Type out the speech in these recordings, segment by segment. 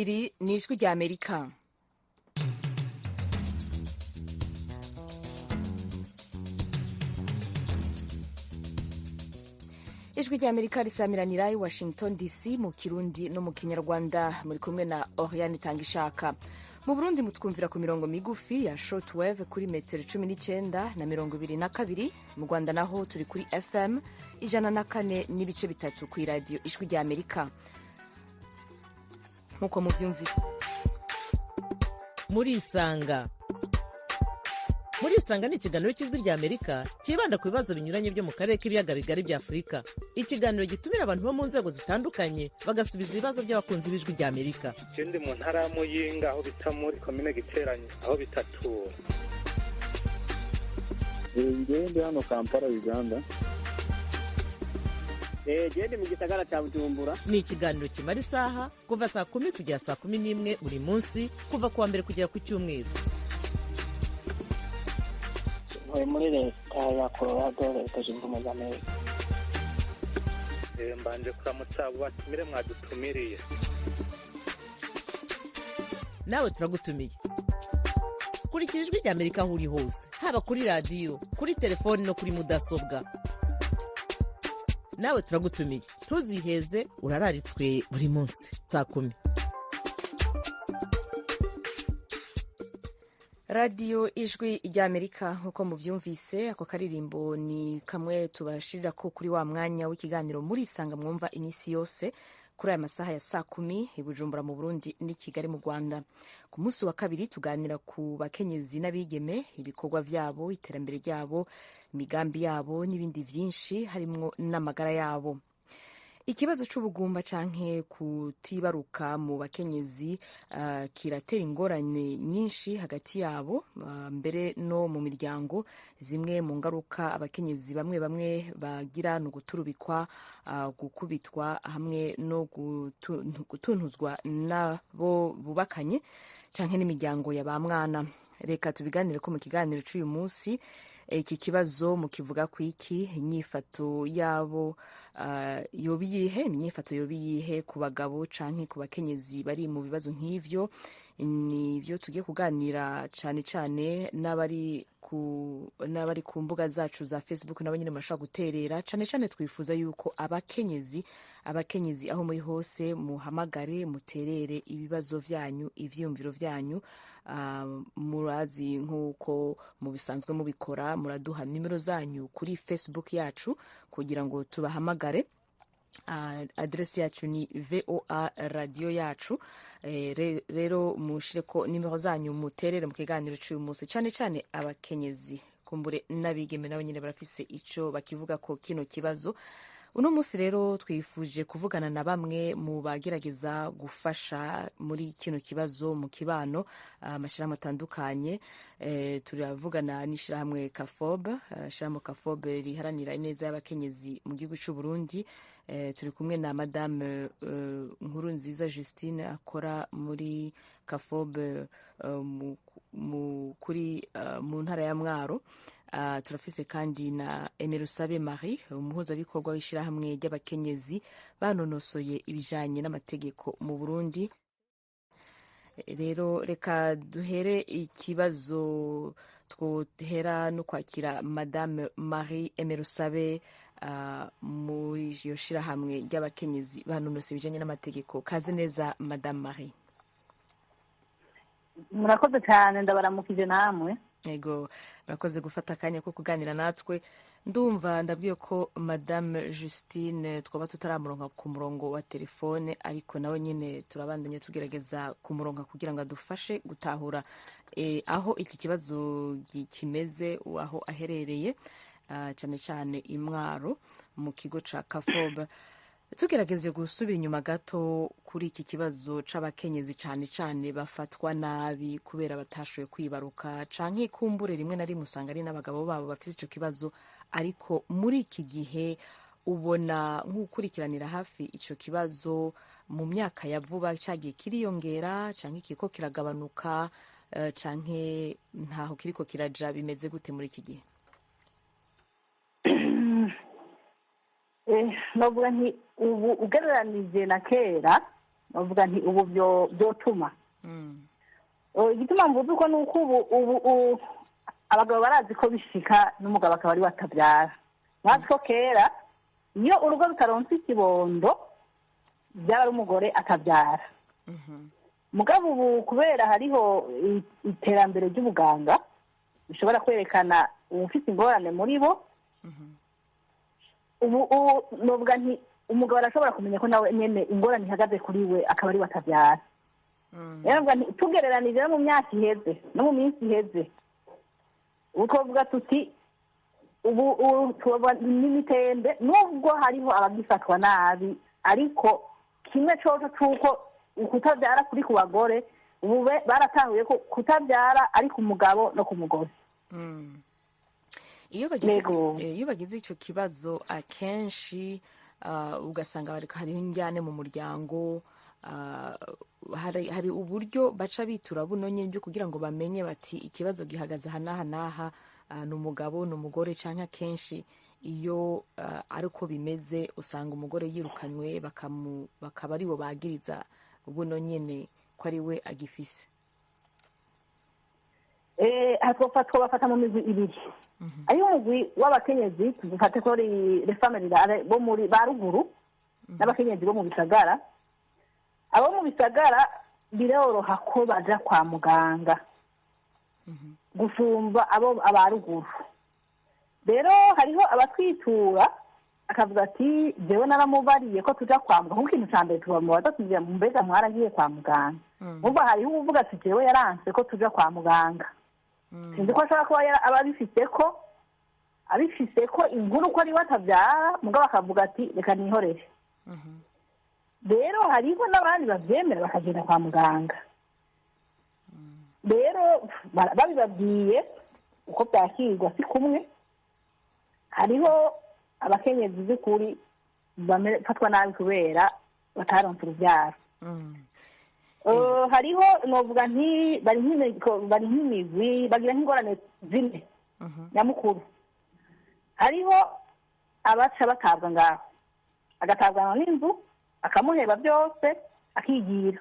iri ni ijwi rya Amerika. Ijwi rya Amerika risamiranira i Washington DC mu Kirundi no mu Kinyarwanda. Muri kumwe na Oriane Tangishaka. Mu Burundi mutwumvira ku mirongo migufi ya shortwave kuri metero 19 na 22. Mu Rwanda naho turi kuri FM 104 n'ibice bitatu ku radio Ijwi rya Amerika. Nkuko muvyumvise Murisanga ni ikiganiro cy'Ijwi rya Amerika kibanda ku bibazo binyuranye byo mu karere k'ibiyaga bigari bya Afurika. Ikiganiro gitumira abantu bo mu nzego zitandukanye bagasubiza ibibazo by'abakunzi b'Ijwi rya Amerika. Ndi mu ntara ya Muyinga aho bita muri komine Giteranyi aho bitatura. Ndi hano Kampala Uganda. Ndi mu gisagara cya Bujumbura. Ni ikiganiro kimara isaha kuva saa 10 kugera saa 11 buri munsi kuva kuwa mbere kugera ku cyumweru. Muri leta ya Colorado leta zunze ubumwe za Amerika. Mbanje kuramutsa abo batumire mwadutumiriye. Nawe turagutumiye. Kurikira Ijwi rya Amerika aho uri hose, haba kuri radio, kuri telefoni no kuri mudasobwa. Nawe turagutumiye. Ntuziheze, urararitswe buri munsi saa 10. Radio Ijwi rya Amerika nkuko muvyumvise, ako karirimbo ni kamwe tubashirira ko kuri wa mwanya w'ikiganiro Murisanga mwumva imisi yose kuri aya masaha ya saa 10 i Bujumbura mu Burundi ni Kigali mu Rwanda. Ku munsi wa kabiri tuganira ku bakenyezi n'abigeme, ibikorwa vyabo, iterambere ryabo, imigambi yabo n'ibindi vyinshi harimwo n'amagara yabo. Ikibazo c'ubugumba canke kutibaruka mu bakenyezi kiratera ingorane nyinshi hagati yabo, mbere no mu miryango. Zimwe mu ngaruka abakenyezi bamwe bagira no guturubikwa, gukubitwa hamwe no gutuntuzwa nabo bubakanye canke n'imiryango ya ba mwana. Reka tubiganire ko mu kiganiro c'uyu munsi. Iki kibazo mukivuga ku iki, inyifato yabo yobiyihe, inyifato yobiyihe ku bagabo canke ku bakenyezi bari mu bibazo nk'ivyo. Nivyo tugiye kuganira cane n'abari ku mbuga zacu za Facebook nabo nyine mashaka guterera. Cane twifuza yuko abakenyezi aho muri hose muhamagare, muterere ibibazo vyanyu, ivyumviro vyanyu. Murazi nkuko mubisanzwe mubikora, muraduha nimero zanyu kuri Facebook yacu kugira ngo tubahamagare. Adresi yacu ni VOA radio yacu. Rero mushireko nimero zanyu muterere mu kiganiro cy'uyu munsi, cane abakenyezi kumbure n'abigeme nabo nyine barafise ico bakivuga ko kino kibazo. Uno munsi rero twifuje kuvugana na bamwe mu bagerageza gufasha muri kino kibazo mu kibano, amashirahamwe atandukanye. Turavugana n'ishirahamwe Kafob, ishirahamwe Kafob riharanira ineza y'abakenyezi mu gihugu c'u Burundi. Turi kumwe na Madame Nkurunziza Justine akora muri Kafob mu ntara ya Mwaro. Turafise kandi na Emerusabe Marie, umuhuzabikorwa w'ishirahamwe ry'abakenyezi banonosoye ibijanye n'amategeko mu Burundi. Rero reka duhere ikibazo, twohera no kwakira Madame Marie Emerusabe muri iyo shirahamwe ry'abakenyezi banonosoye ibijanye n'amategeko. Kaze neza Madame Marie. Murakoze cyane, ndabaramukije namwe. Ego, murakoze gufata akanya ko kuganira natwe. Ndumva ndabwiye ko Madame Justine twaba tutaramuronka ku murongo wa telefone, ariko nawe nyine turabandanya tugerageza kumuronka kugira ngo adufashe gutahura aho iki kibazo kimeze, aho aherereye, cyane Imwaro mu kigo ca Kafob. Tugerageze gusubira inyuma gato kuri iki kibazo c'abakenyezi cane bafatwa nabi kubera batashoboye kwibaruka, canke kumbure rimwe na rimwe usanga ari n'abagabo babo bafite ico kibazo. Ariko muri iki gihe ubona nk'ukurikiranira hafi ico kibazo, mu myaka ya vuba cagiye kiriyongera canke kiriko kiragabanuka, canke ntaho kiriko kiraja, bimeze gute muri iki gihe? Novuga nti ubu ugereranije na kera bavuga nti ubu byotuma igituma mvuze uko ni uko ubu abagabo barazi ko bishika n'umugabo akaba ari we atabyara nkazi ko kera iyo urugo rutaronse ikibondo byaba ari umugore atabyara mugabo ubu kubera hariho iterambere ry'ubuganga bishobora kwerekana uwufite ingorane muri bo ubu novuga nti umugabo arashobora kumenya ko nawe nyene ingorane ihagaze kuri we akaba ari we atabyara rero mvuga nti tugereranije no mu myaka iheze no mu minsi iheze ubu twovuga tuti ubu tuba n'imitembe nubwo hariho abagifatwa nabi ariko kimwe coco c'uko ukutabyara kuri ku bagore ubu baratahuye ko kutabyara ari ku mugabo no ku mugore iyo bagize icyo kibazo akenshi ugasanga hariho injyane mu muryango hari uburyo baca bitura buno nyine byo kugira ngo bamenye bati ikibazo gihagaze aha n'aha n'aha ni umugabo ni umugore cyangwa akenshi iyo ari uko bimeze usanga umugore yirukanywe bakaba ari bo bagiriza buno nyine ko ari we agifise twabafata mu migwi ibiri ariyo umugwi w'abakenyezi tugufate ko ari refamili bo muri ba ruguru n'abakenyezi bo mu bisagara abo mu bisagara biroroha ko baja kwa muganga gusumba aba ruguru rero hariho abatwitura akavuga ati jewe naramubariye ko tuja kwa muganga kuko ikintu ca mbere tubamubaza tugira mbega mwaragiye kwa muganga ubwo hariho uvuga ati jewe yaranse ko tuja kwa muganga sinzi ko ashobora kuba aba abifise ko inkuru ko ariwe atabyara mugabo akavuga ati reka nihorere rero hariho n'abandi bavyemera bakagenda kwa muganga rero babibabwiye uko byakirwa si kumwe hariho abakenyezi by'ukuri bafatwa nabi kubera bataronse urubyaro hariho novuga nti bari nk'imigwi bagira nk'ingorane zine nyamukuru hariho abaca batabwa ngaho agatabwa n'inzu akamuheba byose akigira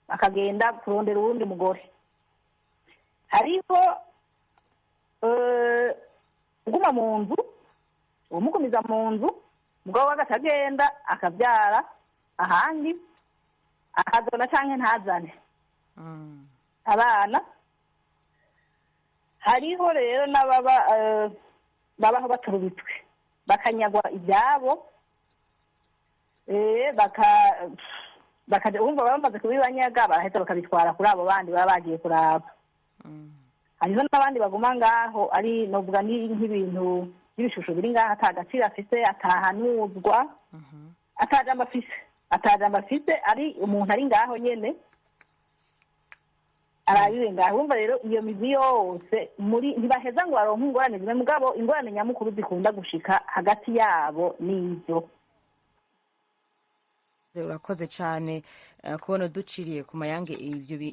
akagenda kurondera uwundi mugore hariho uguma mu nzu umugumiza mu nzu umugabo we agacagenda akabyara ahandi akazana cyangwa ntazane abana hariho rero babaho baturubitswe bakanyagwa ibyabo bakaja bumva bamaze kubibanyaga barahita bakabitwara kuri abo bandi baba bagiye kuraba hariho n'abandi baguma ngaho ari novuga nk'ibintu by'ibishusho biri ngaho ata gaciro afise atahanuzwa atajambo afise ari umuntu ari ngaho nyene arabiwe ngaho wumva rero iyo mizi yose ntibaheza ngo baronke ingorane zimwe mugabo ingorane nyamukuru zikunda gushika hagati yabo n'ivyo urakoze cyane kubona duciriye ku mayange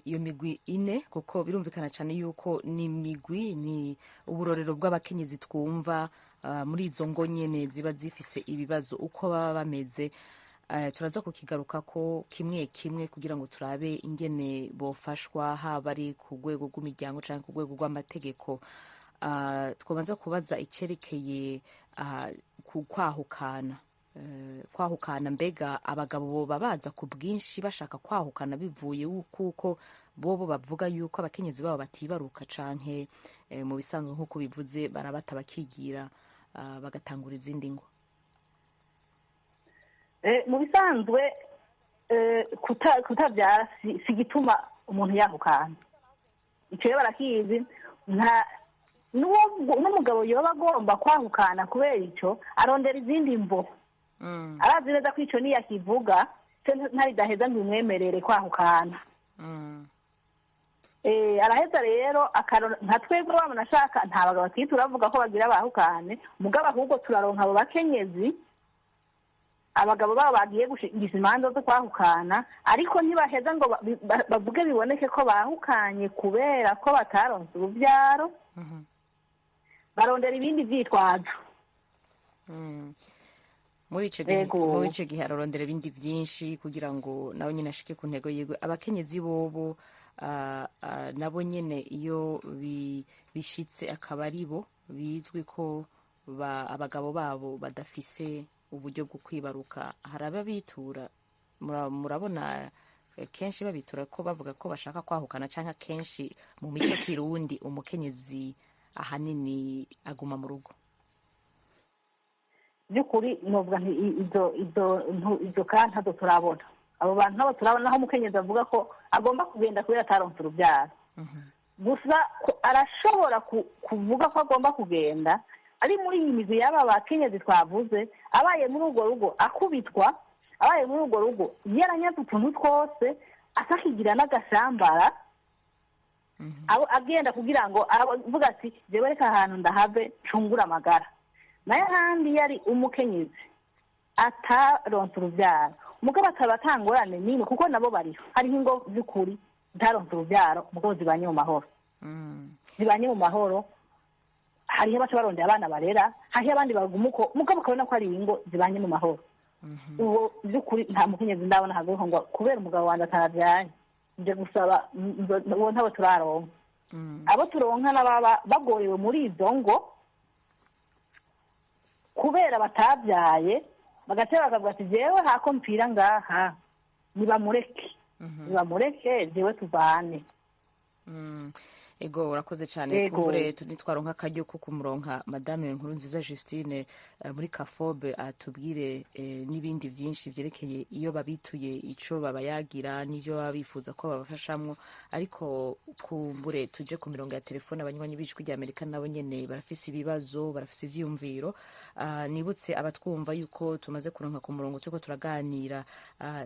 iyo migwi ine kuko birumvikana cyane yuko ni migwi ni uburorero bw'abakenyezi twumva muri izo ngo nyene ziba zifise ibibazo uko baba bameze turaza kukigaruka ko kimwe kimwe kugira ngo turabe ingene bofashwa haba ari ku rwego rw'imiryango cyangwa ku rwego rw'amategeko twabanza kubaza icyerekeye kwahukana mbega abagabo boba baza ku bwinshi bashaka kwahukana bivuye kuko bobo bavuga yuko abakenyezi babo batibaruka canke mu bisanzwe nk'uko bivuze barabata bakigira bagatangura izindi ngo mu bisanzwe kutabyara si gituma umuntu yahukana icyo rero barakizi n'umugabo yoba agomba kwahukana kubera icyo arondera izindi mvo arazi neza ko icyo niyakivuga ntaridaheza ngo imwemerere kwahukana araheza rero nka twebwe wabona ashaka nta bagabo bakiri turavuga ko bagira bahukane mugabo ahubwo turaronka abo bakenyezi abagabo babo bagiye gushingisha imanza zo kwahukana ariko ntibaheza ngo bavuge biboneke ko bahukanye kubera ko bataronse urubyaro barondera ibindi byitwazo muri ico gihe ararondera ibindi vyinshi kugira ngo nawe nyine ashike ku ntego yiwe. Abakenyezi bobo nabo nyene iyo bishitse akaba ari bo bizwi ko abagabo babo badafise uburyo bwo kwibaruka, hari ababitura, murabona kenshi babitura ko bavuga ko bashaka kwahukana, canke kenshi mu mico kirundi umukenyezi ahanini aguma mu rugo? by'ukuri novuga nti izo kandi ntazo turabona. Abo bantu nabo turabona aho umukenyezi avuga ko agomba kugenda kubera ataronse urubyaro. Gusa arashobora kuvuga ko agomba kugenda ari muri iyi mizi y'aba bakenyezi twavuze, abaye muri urwo rugo akubitwa, abaye muri urwo rugo yaranyaze utuntu twose, akakigira n'agashambara, agenda kugira ngo avuga ati jewe reka ahantu ndahave ncungura amagara. Nayo handi yari umukenyezi ataronse urubyaro, umugabo akaba atangorane n'imwe, kuko nabo bariho. Hariho ingo by'ukuri zitaronse urubyaro umugabo zibanye mu mahoro, zibanye mu mahoro. Hariho abaca barondera abana barera, hariho abandi baguma uko, umugabo ukabona ko ari ingo zibanye mu mahoro. Uwo by'ukuri nta mukenyezi ndabona hagaho ngo kubera umugabo wanjye atarabyaye nje gusaba, uwo ntabo turaronka. Abo turonka n'ababa bagorewe muri izo ngo kubera batabyaye, bagatera bakavuga ati jewe hako mpira ngaha nibamureke, nibamureke jewe tuvane. Ego urakoze cyane. Kumbure nitwaronka akaryo ko kumuronka Madame Nkurunziza Justine muri Kafobe atubwire n'ibindi byinshi byerekeye iyo babituye ico babayagira n'ivyo baba bifuza ko babafashamwo. Ariko kumbure tuje ku mirongo ya telefone, abanywanyi b'ijwi rya Amerika nabo nyene barafise ibibazo, barafise ivyiyumviro. Nibutse abatwumva yuko tumaze kuronka ku murongo turiko turaganira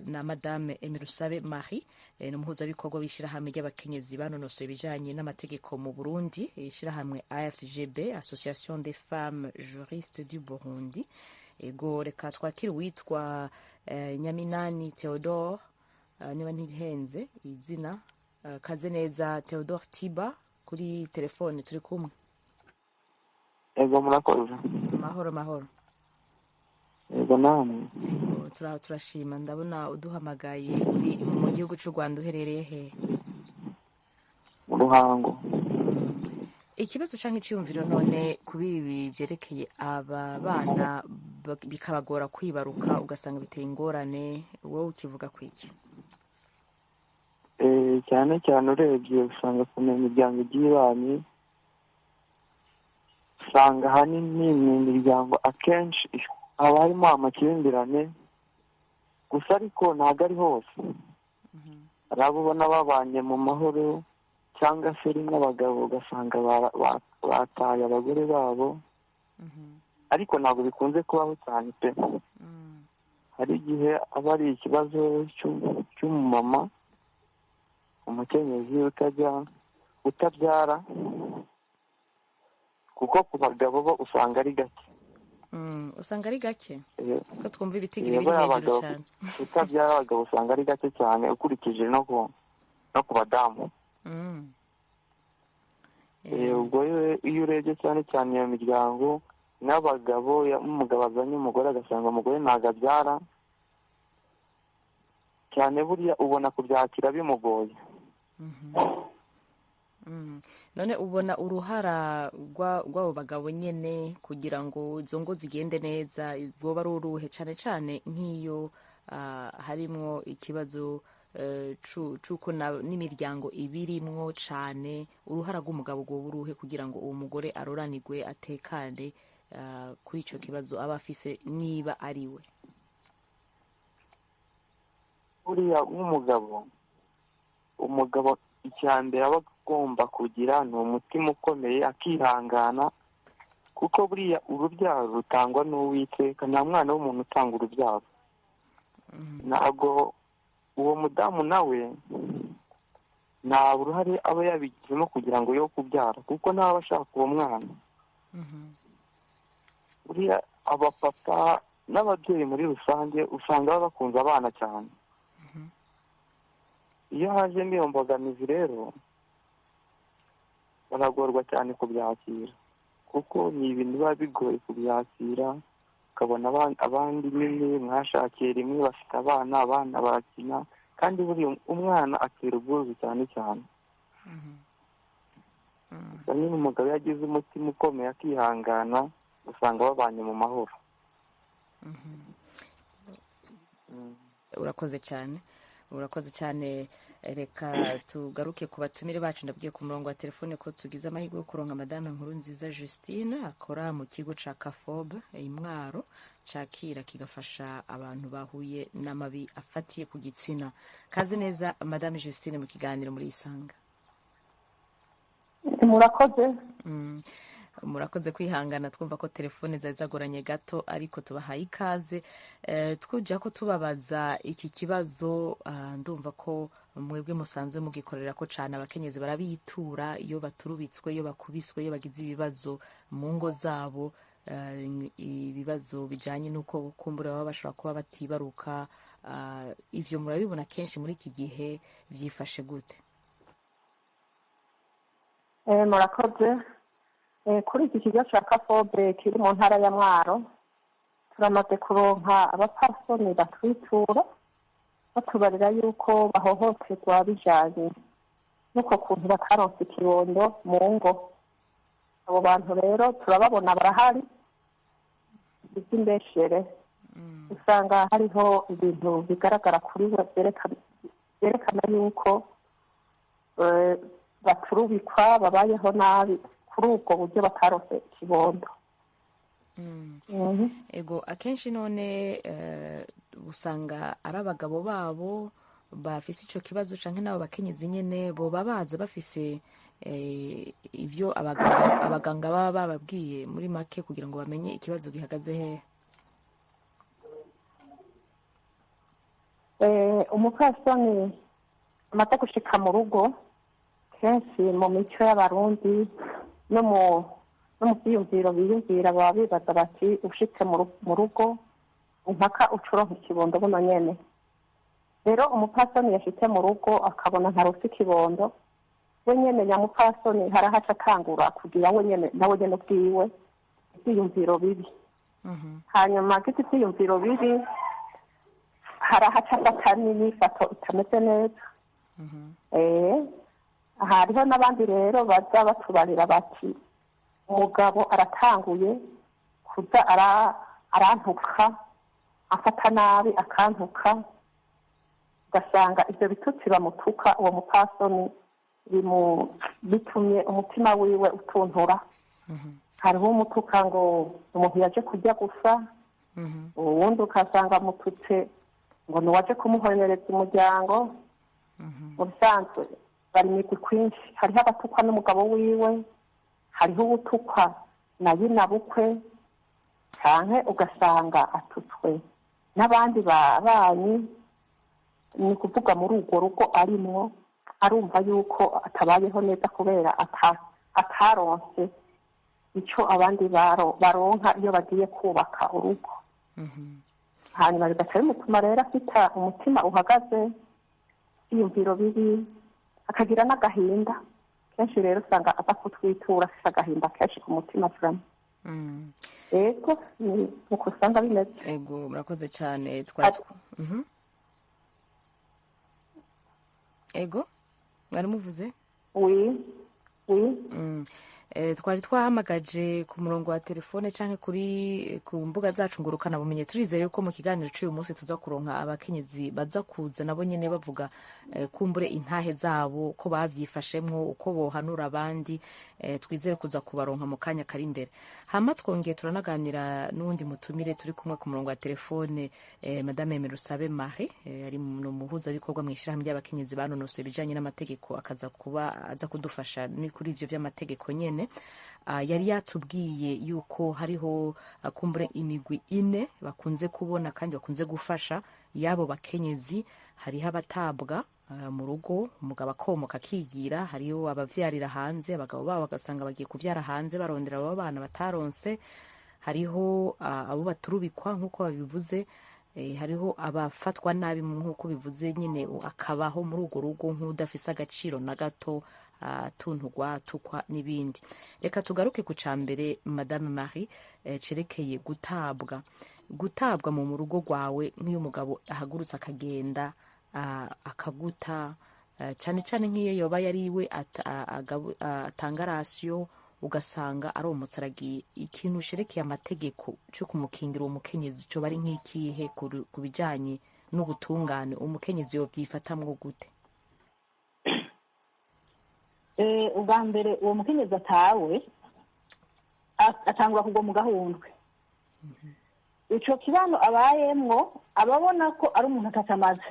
na Madame Emirusabe Marie, n'umuhuzabikorwa w'ishirahamwe ry'abakenyezi banonosoye ibijanye n'amategeko mu Burundi, ishirahamwe AFGB, Association des Femmes Juristes du Burundi. Ego reka twakira uwitwa Nyaminani Theodore, niba ntihenze izina. Kaze neza Theodore Tiba kuri telefone, turi kumwe. Ego murakoze. Mahoro mahoro. Ego namwe. Turashima, ndabona uduhamagaye uri mu gihugu cy'u Rwanda, uherereye he? Mu Ruhango. Ikibazo canke iciyumviro none kubi ibi byerekeye aba bana bikabagora kwibaruka ugasanga biteye ingorane, wowe ukivuga kwiki? Cyane cyane urebye usanga ku miryango igiye ibanye, usanga ahanini mu miryango akenshi haba harimo amakimbirane gusa, ariko ntabwo ari hose. Hari abo ubona babanye mu mahoro, cyangwa se rimwe abagabo ugasanga bataye abagore babo, ariko ntabwo bikunze kubaho cyane pe. Hari igihe aba ari ikibazo cy'umumama, umukenyezi utabyara, kuko ku bagabo bo usanga ari gake. Usanga ari gake ko twumva ibitigiri biri hejuru cyane. Utabyara abagabo usanga ari gake cyane ukurikije no ku badamu. Ubwo iyo urebye cyane cyane iyo miryango n'abagabo, umugabo azanye umugore agasanga umugore ntabwo abyara cyane, buriya ubona kubyakira bimugoye. None ubona uruhara rw'abo bagabo nyene kugira ngo izo ngo zigende neza rwoba ari uruhe, cyane cyane nk'iyo harimwo ikibazo c'uko n'imiryango ibirimwo cane, uruhara rw'umugabo rwoba uruhe kugira ngo uwo mugore aroranirwe atekane kuri ico kibazo aba afise niba ari we? Buriya umugabo icya mbere aba agomba kugira ni umutima ukomeye, akihangana, kuko buriya urubyaro rutangwa n'Uwiteka, nta mwana w'umuntu utanga urubyaro. Ntabwo uwo mudamu nawe nta uruhare aba yabigizemo kugira ngo yo kubyara, kuko nawe aba ashaka uwo mwana. Buriya abapapa n'ababyeyi muri rusange usanga baba bakunze abana cyane. Iyo hajemo iyo mbogamizi rero baragorwa cyane kubyakira, kuko ni ibintu biba bigoye kubyakira. ukabona abandi nyine mwashakiye rimwe bafite abana barakina, kandi buriya umwana atera ubwuzu cyane cyane. nyine umugabo iyo agize umutima ukomeye akihangana usanga babanye mu mahoro. urakoze cyane. Reka tugaruke ku batumire bacu. ndabwiye ku murongo wa telefone ko tugize amahirwe yo kuronka madame Nkurunziza Justine, akora mu kigo ca Kafob Imwaro, cakira kigafasha abantu bahuye n'amabi afatiye ku gitsina. Kaze neza madame Justine mu kiganiro muri Isanga. Murakoze kwihangana, twumva ko telefone zari zagoranye gato, ariko tubahaye ikaze. Twujya ko tubabaza iki kibazo, ndumva ko mwebwe musanzwe mugikorera ko cyane abakenyezi barabitura iyo baturubitswe, iyo bakubiswe, iyo bagize ibibazo mu ngo zabo, ibibazo bijyanye n'uko kumbura baba bashobora kuba batibaruka. Ivyo murabibona kenshi muri iki gihe, byifashe gute? Murakoze. Kuri iki kigo cya Kafobe kiri mu ntara ya Mwaro, turamaze kuronka abapasoni batwitura batubarira yuko bahohoterwa bijanye n'uko kuntu bataronse ikibondo mu ngo. Abo bantu rero turababona barahari, iby'imbeshere usanga hariho ibintu bigaragara kuri we byerekana yuko baturubikwa, babayeho nabi kuri ubwo buryo bataronse ikibondo. Ego akenshi none usanga ari abagabo babo bafise ico kibazo, canke nabo bakenyezi nyene boba baza bafise ivyo abaganga baba bababwiye muri make kugira ngo bamenye ikibazo gihagaze hehe. Umupfasoni amaze gushika mu rugo, kenshi mu mico y'abarundi no mu byiyumviro biyumvira baba bibaza bati ushitse mu rugo impaka ucuronka ikibondo buno nyene. Rero umupfasoni yashitse mu rugo akabona ntarose ikibondo, we nyene nyamupfasoni harahaca atangura kugira we nyene nawe nyene ubwiwe ibyiyumviro bibi. Hanyuma giti ibyiyumviro bibi harahaca afata n'ifato itameze neza. Hariho n'abandi rero baza batubarira bati umugabo aratanguye kuza arantuka, afata nabi akantuka, ugasanga ibyo bitutsi bamutuka uwo mupfasoni bitumye umutima wiwe utuntura. Hariho umutuka ngo umuntu yaje kurya gusa, uwundi ukasanga amututse ngo niwaje kumuhonyoreza umuryango. Mu bisanzwe bari imigwi kwinshi, hariho abatukwa n'umugabo wiwe, hariho ubutukwa na nyina bukwe, canke ugasanga atutswe n'abandi babanyi. Ni kuvuga muri urwo rugo arimwo arumva yuko atabayeho neza kubera ataronse ico abandi baronka iyo bagiye kubaka urugo. Hanyuma bigaca bimutuma rero afita umutima uhagaze, iyumviro bibi, akagira n'agahinda kenshi. Rero usanga aza kutwitura afite agahinda kenshi ku mutima turamo. Ego ni uko usanga bimeze. Ego murakoze cyane. Ego mwari muvuze? Twari twahamagaje ku murongo wa telefone canke ku mbuga zacu ngurukana bumenye. Turizeye ko mu kiganiro cy'uyu munsi tuza kuronka abakenyezi baza kuza nabo nyene bavuga kumbure intahe zabo ko bavyifashemwo, uko bohanura abandi. Twizere kuza kubaronka mu kanya kari imbere. Hama twongeye turanaganira n'undi mutumire turi kumwe ku murongo wa telefone, Madame Merusabe Marie, ari mu muhuza bikorwa mu ishirahamwe ry'abakenyezi banonosoye ibijanye n'amategeko, akaza kuba aza kudufasha ni kuri ivyo vy'amategeko nyene. Yari yatubwiye yuko hariho kumbure imigwi ine bakunze kubona kandi bakunze gufasha yabo bakenyezi. Hariho abatabwa mu rugo, umugabo akomoka akigira, hariho abavyarira hanze, abagabo babo bagasanga bagiye kuvyara hanze barondera abo bana bataronse, hariho abo baturubikwa nk'uko babivuze, hariho abafatwa nabi nk'uko bivuze nyine, akabaho muri urwo rugo nk'udafise agaciro na gato, tuntugwa tukwa n'ibindi. Reka tugaruke ku ca mbere Madame Marie, cerekeye gutabwa mu rugo rwawe nk'iyo umugabo ahagurutse akagenda akaguta, cyane cyane nk'iyo yoba yari iwe atanga rasiyo ugasanga aromotse aragiye. Ikintu sherekeye amategeko cyo kumukingira uwo mukenyezi cyo bari nk'ikihe ku bijyanye n'ubutungane, umukenyezi yobyifatamwo gute? Ubwa mbere uwo mukenyezi atawe atangwa kugwa mu gahundwe. Ico kibano abayemwo ababona ko ari umuntu atamaze,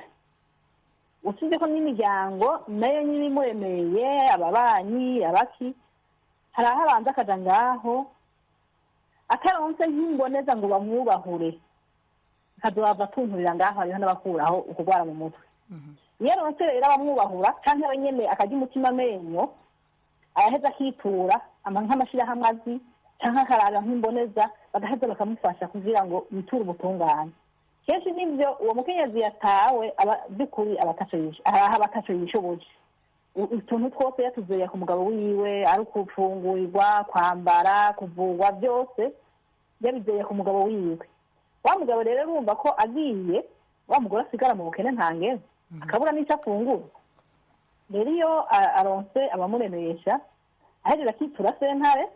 usibye ko n'imiryango nayo nyine imuremeye, ababanyi abaki, hari aho abanza akaja ngaho ataronse nk'imboneza ngo bamwubahure, akazohava atunturira ngaho, hariho n'abakuraho ukugwara mu mutwe. Iyo aronse rero abamwubahura canke we nyene akarya umutima amenyo, araheza akitura nk'amashirahamwe azi canke akarara nk'imboneza, bagaheza bakamufasha kugira ngo yiture ubutungane. Kenshi nivyo uwo mukenyezi yatawe by'ukuri abataco yishoboye. Utuntu twose yatuzeye ku mugabo wiwe, ari ukupfungurirwa, kwambara, kuvugwa, byose yabizeye ku mugabo wiwe. Wa mugabo rero urumva ko agiye, wa mugore asigara mu bukene ntangere, akabura n'icyo afungura. Rero iyo aronse abamuremesha, aheza akitura sentare,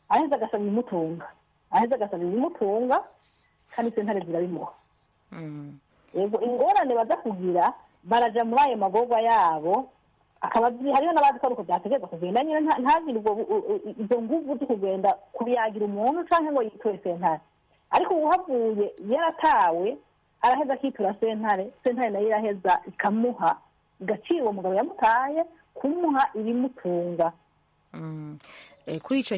aheza agasaba ibimutunga, kandi sentare zirabimuha. Yego ingorane baza kugira, baraja muri ayo magorwa yabo, hariho n'abazi ko ariko byategeza kugenda nyine ntagire izo nguvu zo kugenda kubiyagira umuntu canke ngo yitore sentare. Ariko uhavuye yaratawe, araheza akitura sentare nayo iraheza ikamuha, igacira uwo mugabo yamutaye, kumuha ibimutunga. Kuri ico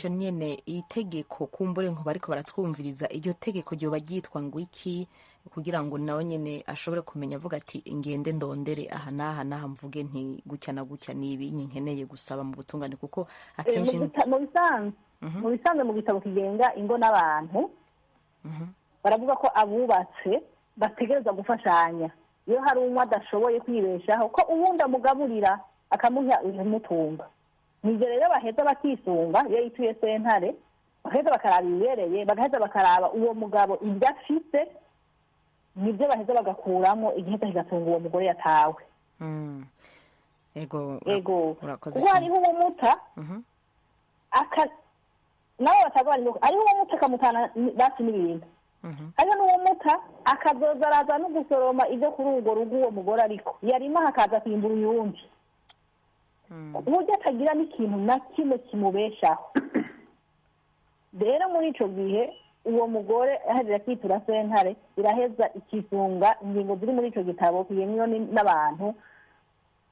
nyene itegeko kumbure nko bariko baratwumviriza, iryo tegeko ryoba ryitwa ngo iki, kugira ngo nawe nyene ashobore kumenya avuga ati ngende ndondere aha n'aha mvuge nti gutya na gutya nibi nkeneye gusaba mu butungane, kuko akenshi mu bisanzwe mu gitabo kigenga ingo n'abantu baravuga ko abubatse bategereza gufashanya. Iyo hari umwe adashoboye kwibeshaho, ko uwundi amugaburira akamuha ibimutunga. Nivyo rero baheza bakisunga, iyo yituye sentare baheza bakaraba ibibereye, bagaheza bakaraba uwo mugabo ibyo afise, nibyo baheza bagakuramo igiheza kigatunga uwo mugore yatawe. Ego kuko hariho umuta nawe batagwara, hariho umuta akamutana basi n'ibintu, hariho n'uwo muta akazoza araza no gusoroma ibyo kuri urwo rugo uwo mugore ariko yarima, hakaza kwimbura uyundi, uburyo atagira n'ikintu na kimwe kimubeshaho. Rero muri ico gihe uwo mugore aheza akitura sentare, iraheza ikisunga ingingo ziri muri ico gitabo kigenwa n'abantu,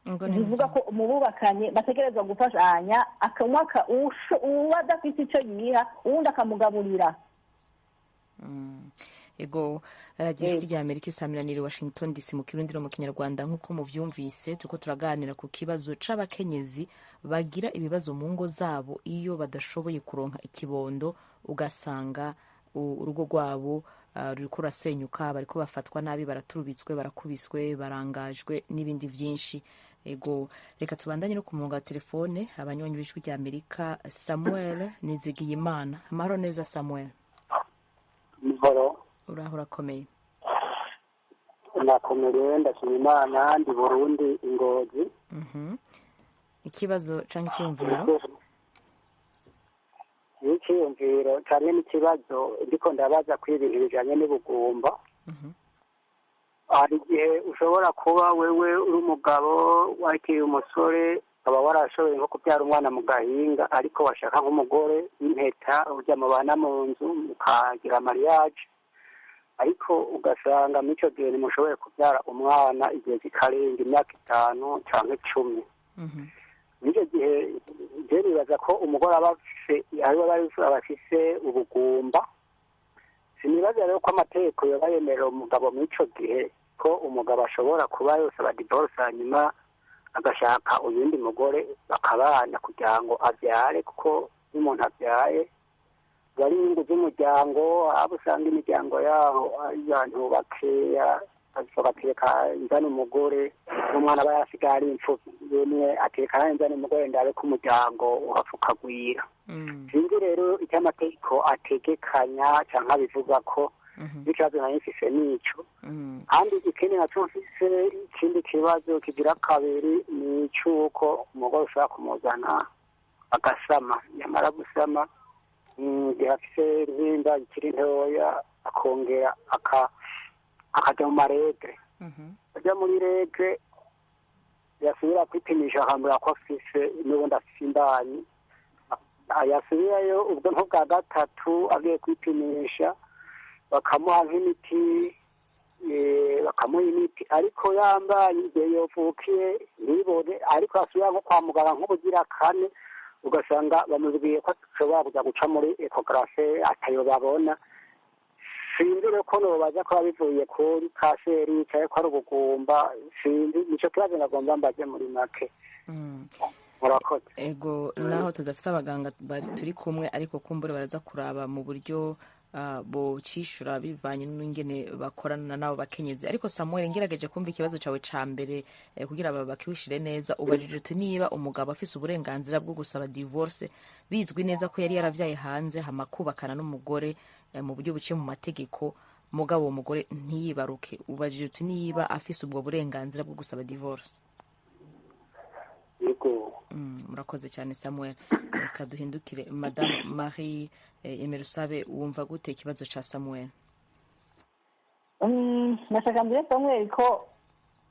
bivuga ko mu bubakanye bategerezwa gufashanya, akamwaka uwo adafite ico yiha uwundi akamugaburira. Ego ijwi rya Amerika isamiraniye Washington DC mu Kirundi no mu Kinyarwanda. Nk'uko muvyumvise turiko turaganira ku kibazo c'abakenyezi bagira ibibazo mu ngo zabo iyo badashoboye kuronka ikibondo, ugasanga urugo rwabo ruriko rurasenyuka, bariko bafatwa nabi, baraturubitswe, barakubiswe, barangajwe n'ibindi vyinshi. Ego reka tubandanye no ku murongo wa telefone abanywanyi b'ijwi rya Amerika. Samuel Nizigiyimana, amahoro neza Samuel? Mahoro. Uraho urakomeye? Nakomeye, ndashima Imana, ndi Burundi Ingozi. Ikibazo canke iciyumviro? Iciyumviro cyane n'ikibazo ndiko ndabaza kuri ibintu bijanye n'ubugumba. Hari igihe ushobora kuba wewe uri umugabo wakiriye umusore, ukaba warashoboye nko kubyara umwana mu gahinga, ariko washaka nk'umugore w'impeta urya mubana mu nzu mukagira mariage, ariko ugasanga muri icyo gihe ntimushoboye kubyara umwana igihe kikarenga imyaka 5 cyangwa 10. Muri icyo gihe je nibaza ko umugore aba afise ubugumba. Sinibaza rero ko amategeko yoba yemerera umugabo muri icyo gihe ko umugabo ashobora kuba yosaba divorce hanyuma agashaka uyundi mugore bakabana kugira ngo abyare, kuko iyo umuntu abyaye bari inyungu z'umuryango, abo usanga imiryango yaho ari abantu bakeya, avuga ati reka nzane umugore n'umwana aba yasigaye ari imfubyi yemwe ati reka nanjye nzane umugore ndabe ko umuryango uhapfa ukagwira. sinzi rero icyo amategeko ategekanya cyangwa bivuga ko n'ikibazo nari mfise nico. kandi ikindi naco mfise ikindi kibazo kigira kabiri ni icy'uko umugore ushobora kumuzana agasama, yamara gusama igihe afise inkinda ikiri ntoya akongera akajya mu maregre, ajya muri regre yasubira kwipimisha akambura ko afise n'ubundi afise imbanyi, yasubirayo ubwo nko bwa gatatu agiye kwipimisha bakamuha nk'imiti, bakamuha imiti ariko yambaye igihe yovukiye ntibone, ariko asubira nko kwa muganga nk'ubugira kane ugasanga bamubwiye ko ashobora kuja guca muri ekogarafe atayo babona. sinzi rero ko nobaza ko bivuye kuri kanseri cyangwa ko ari ubugumba, sinzi nico kibazo nagomba mbaze muri make. Murakoze. Ego naho tudafise abaganga turi kumwe ariko kumbure baraza kuraba mu buryo bocishura bivanye n'ingene bakorana nabo bakenyezi. Ariko Samuel, ngerageje kumva ikibazo cawe ca mbere kugira bakiwishire neza, ubajije uti niba umugabo afise uburenganzira bwo gusaba divorce bizwi neza ko yari yaravyaye hanze hama kubakana n'umugore mu buryo buciye mu mategeko, mugabo uwo mugore ntiyibaruke, ubajije uti niba afise ubwo burenganzira bwo gusaba divorce. Yego. Murakoze cyane Samuel. Reka duhindukire Madame Marie Emerusabe, wumva gute ikibazo ca Samuel? Nashaka mbere Samuel ko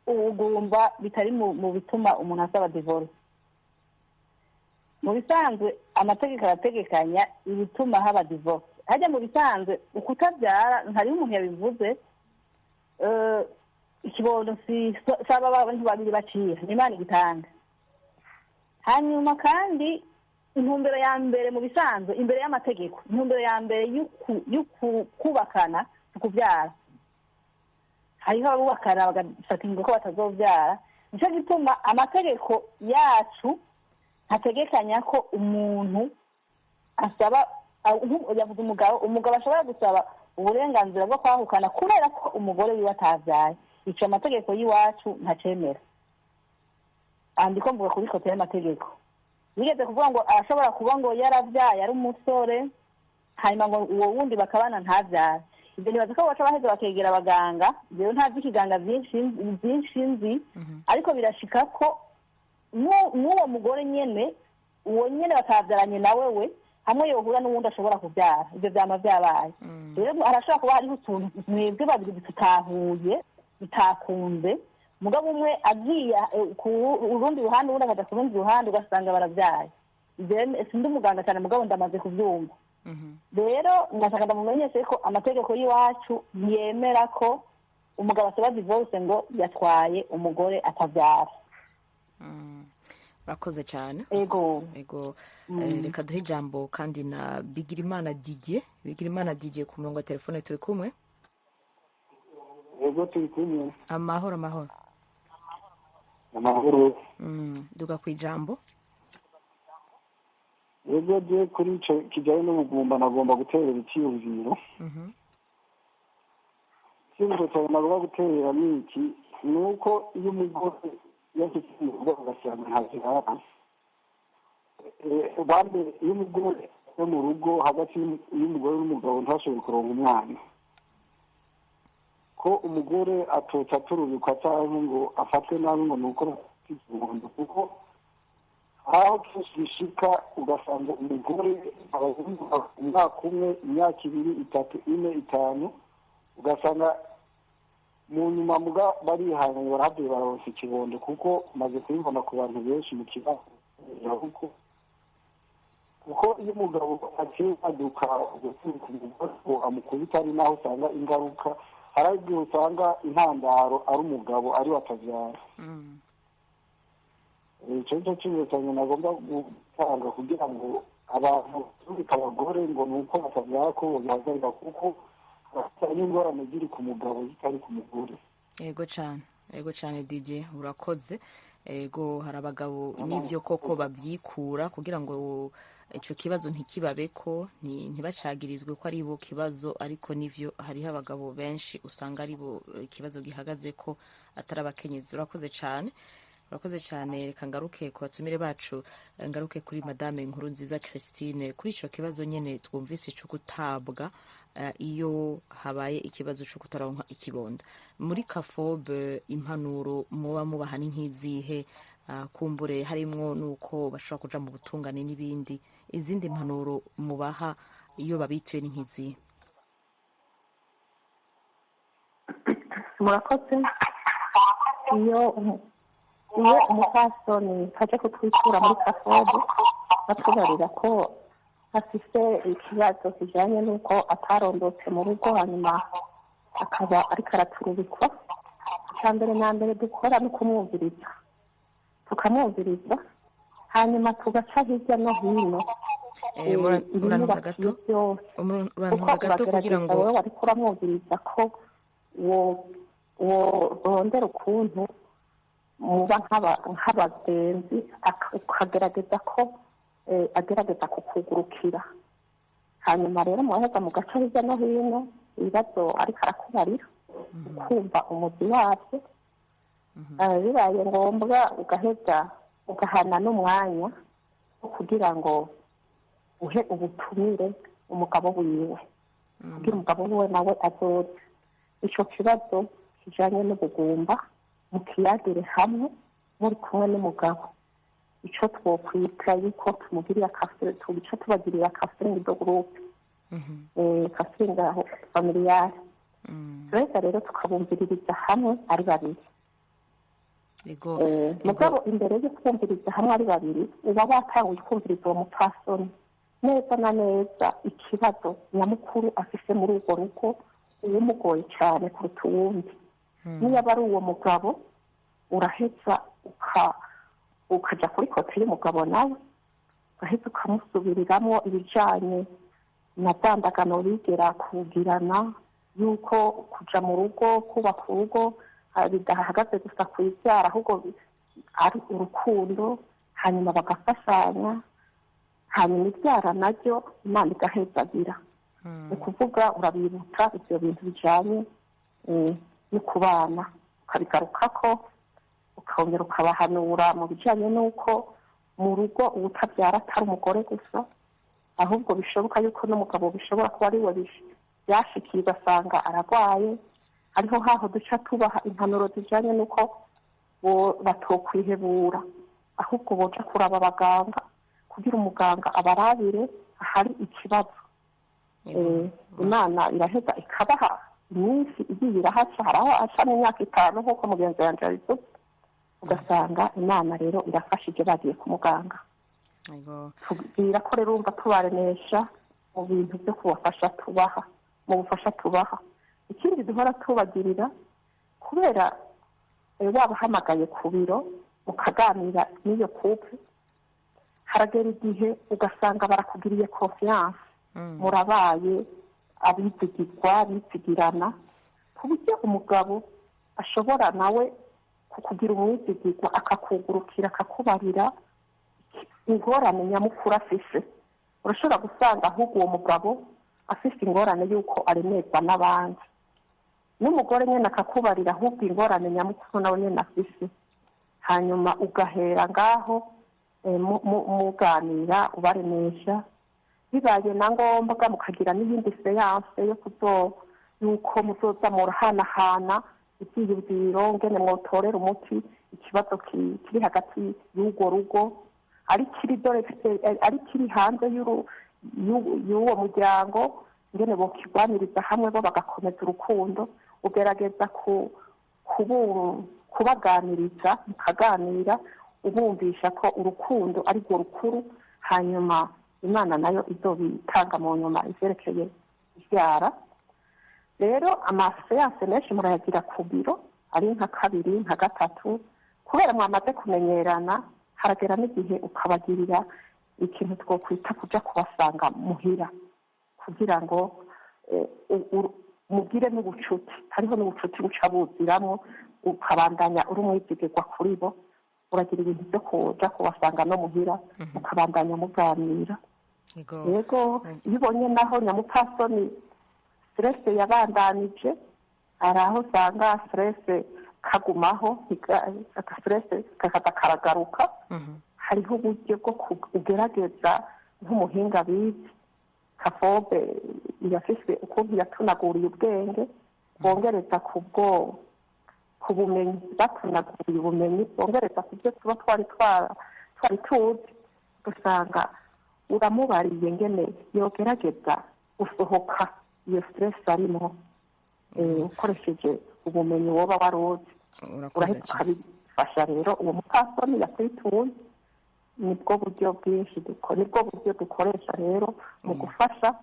ubugumba bitari mu bituma umuntu asaba divorce. Mu bisanzwe amategeko arategekanya ibituma haba divorce. Hajya mu bisanzwe ukutabyara ntari umuntu yabivuze, ikibono si saba abantu babiri bacira n'Imana igitanga. Hanyuma kandi intumbero ya mbere mu bisanzwe imbere y'amategeko, intumbero ya mbere y'ukubakana kubyara, hariho abubakana bagafata ingingo ko batazobyara. Nicyo gituma amategeko yacu ategekanya ko umuntu asaba, yavuze umugabo ashobora gusaba uburenganzira bwo kwahukana kubera ko umugore wiwe atavyaye. Ico amategeko y'iwacu ntacemera. Andiko mvuga kuri kote y'amategeko. Bigeze kuvuga ngo arashobora kuba ngo yaravyaye ari umusore hanyuma ngo uwo wundi bakabana ntavyara. Ibyo nibaza ko baca baheza bakegera abaganga, rero nta by'ikiganga byinshi nzi, ariko birashika ko n'uwo mugore nyene uwo nyene batavyaranye na wewe hamwe yohura n'uwundi ashobora kubyara. Ibyo vyama vyabaye. Rero arashobora kuba hariho utuntu mwebwe babiri tutahuye bitakunze, mugabo umwe agiye ku urundi ruhande urundi akaja ku rundi ruhande ugasanga baravyaye. Sindi umuganga cyane mugabo ndamaze kubyumva. Rero ndashaka ndamumenyeshe ko amategeko y'iwacu ntiyemera ko umugabo asaba divorce ngo yatwaye umugore atabyara. Bakoze cyane. Ego. Reka duhe ijambo kandi na Bigirimana Didier. Bigirimana Didier ku murongo wa telefone turi kumwe. Ego turi kumwe. Amahoro. Amahoro. Duga ku ijambo. Ego je kuri ico kijanye n'ubugumba nagomba guterera icyiyumviro. Icyiyumviro cyane nagomba guterera ni iki, ni uko iyo umugore yafite umugore agasanga ntazirara, bambe iyo umugore yo mu rugo hagati y'umugore n'umugabo ntashobore kuronka umwana, ko umugore atotsa aturubikwa cyangwa ngo afatwe nabi ngo ni uko bafite ikibondo, kuko aho kenshi bishika ugasanga umugore abazungu umwaka umwe, imyaka 2, 3, 4, 5, ugasanga mu nyuma muga barihanganye barahabye bararonsa ikibondo, kuko maze kubibona ku bantu benshi mu kibazo, kuko iyo umugabo agiye aduka uguturuka umugore amukubita ari naho usanga ingaruka, hari igihe usanga intandaro ari umugabo ari watavyara. Icyo cyo kintu cyane nagomba gutanga kugira ngo abantu tubika abagore ngo ni uko batavyara ko bihagarika, kuko bafite ingorane ziri ku mugabo zitari ku mugore. Ego cyane Didier, urakoze. Ego hari abagabo n'ibyo koko babyikura kugira ngo ico kibazo ntikibabeko, ntibacagirizwe ko ari bo kibazo, ariko nivyo hariho abagabo benshi usanga ari bo ikibazo gihagaze ko atari abakenyezi. Urakoze cyane, urakoze cyane. Reka ngaruke ku batumire bacu, ngaruke kuri madame Nkurunziza Christine kuri ico kibazo nyene twumvise cyo gutabwa iyo habaye ikibazo cyo kutaronka ikibondo. Muri Kafobe impanuro muba mubaha ni nk'izihe? Kumbure harimwo nuko bashobora kuja mu butungane n'ibindi, izindi mpanuro mubaha iyo babituye ni nk'izihe? Murakoze. Iyo umupfasoni aje kutwitura muri Kafobe batubarira ko afise ikibazo kijanye n'uko atarondotse mu rugo, hanyuma akaba ariko araturubikwa, icya mbere na mbere dukora ni ukumwumviriza, tukamwumviriza, hanyuma tugaca hirya no hino urantuka gato kugira ngo wowe wariko uramwumviriza ko worondera ukuntu muba nk'abagenzi, ukagerageza ko agerageza kukugurukira. Hanyuma rero muheza mu gace hirya no hino ibibazo ariko arakubarira, ukumva umuzi wabyo. Bibaye ngombwa ugaheza ugahana n'umwanya kugira ngo uhe ubutumire umugabo wiwe, kugira umugabo wiwe nawe azoze ico kibazo kijanye n'ubugumba mukiyagire hamwe muri kumwe n'umugabo. Ico twokwita yuko tumugirira kafere, tubica tubagirira kafere do group, kafere familiar. Rero tukabumviririza hamwe ari babiri. Mugabo imbere yo kumviriza hamwe ari babiri, uba watanguye kumviriza uwo mupfasoni neza na neza ikibazo nyamukuru afise muri urwo rugo, uwumugoye cyane kuruta uwundi. Niyo aba ari uwo mugabo, uraheza ukaja kuri kote y'umugabo nawe, ugaheza ukamusubiriramwo ibijanye na dandagano bigera kugirana, yuko kuja mu rugo, kubaka urugo bidahagaze gusa kuyibyara, ahubwo ari urukundo, hanyuma bagafashanya, hanyuma ibyara naryo Imana igahezagira. Ni ukuvuga urabibutsa ivyo bintu bijanye no kubana, ukabigarukako, ukongera ukabahanura mu bijanye n'uko mu rugo ubutabyara atari umugore gusa, ahubwo bishoboka yuko n'umugabo bishobora kuba ari we byashikiye ugasanga aragwaye. Hariho haho duca tubaha impanuro zijanye n'uko batokwihebura, ahubwo boja kuraba abaganga kugira umuganga abarabire ahari ikibazo. Imana iraheza ikabaha iminsi igiye irahaca, haraho aca n'imyaka 5 nk'uko mugenzi wanje yabivuze, ugasanga Imana rero irafashije bagiye ku muganga. Tubwira ko rero umva tubaremesha mu bintu byo kubafasha tubaha, mu bufasha tubaha. Ikindi duhora tubagirira, kubera wabahamagaye ku biro mukaganira n'iyo couple, haragera igihe ugasanga barakugiriye confiance, murabaye abizigirwa bizigirana, ku buryo umugabo ashobora nawe kukugira umwizigirwa, akakugurukira, akakubarira ingorane nyamukuru afise. Urashobora gusanga ahubwo uwo mugabo afise ingorane y'uko aremerwa n'abandi, n'umugore nyene akakubarira ahubwo ingorane nyamukuru nawe nyene afise. Hanyuma ugahera ngaho muganira, ubaremesha. Bibaye na ngombwa mukagira n'iyindi seanse yuko muzoza murahanahana ivyiyumviro, ngene mwotorera umuti ikibazo kiri hagati y'urwo rugo, ari kiri hanze y'uwo muryango, ngene bokigwaniriza hamwe bo bagakomeza urukundo. Ugerageza kubaganiriza, mukaganira, ubumvisha ko urukundo ari rwo rukuru, hanyuma Imana nayo izobitanga mu nyuma ivyerekeye ivyara. Rero amaseanse menshi murayagira ku biro, ari nka 2 nka 3, kubera mwamaze kumenyerana. Haragera n'igihe ukabagirira ikintu twokwita kuja kubasanga muhira, kugira ngo mugire n'ubucuti. Hariho n'ubucuti buca buziramwo, ukabandanya uri umwizigirwa kuri bo. Uragira ibintu byo kuja kubasanga no muhira, mukabandanya muganira. yego iyo ubonye naho nyamupfasoni stress yabandanije hari aho usanga stress kagumaho stress kakaza karagaruka hariho uburyo bwo kugerageza nk'umuhinga bizi kafobe yafise ukuntu yatunaguriye ubwenge bongereza ku bumenyi batunaguriye ubumenyi bongereza ku byo tuba twari tuzi usanga uramubariye ngene yogerageza gusohoka iyo stress arimo ukoresheje ubumenyi woba waruzi urahita ukabifasha rero uwo mupfasoni yakwituye nibwo buryo bwinshi nibwo buryo dukoresha rero mu gufasha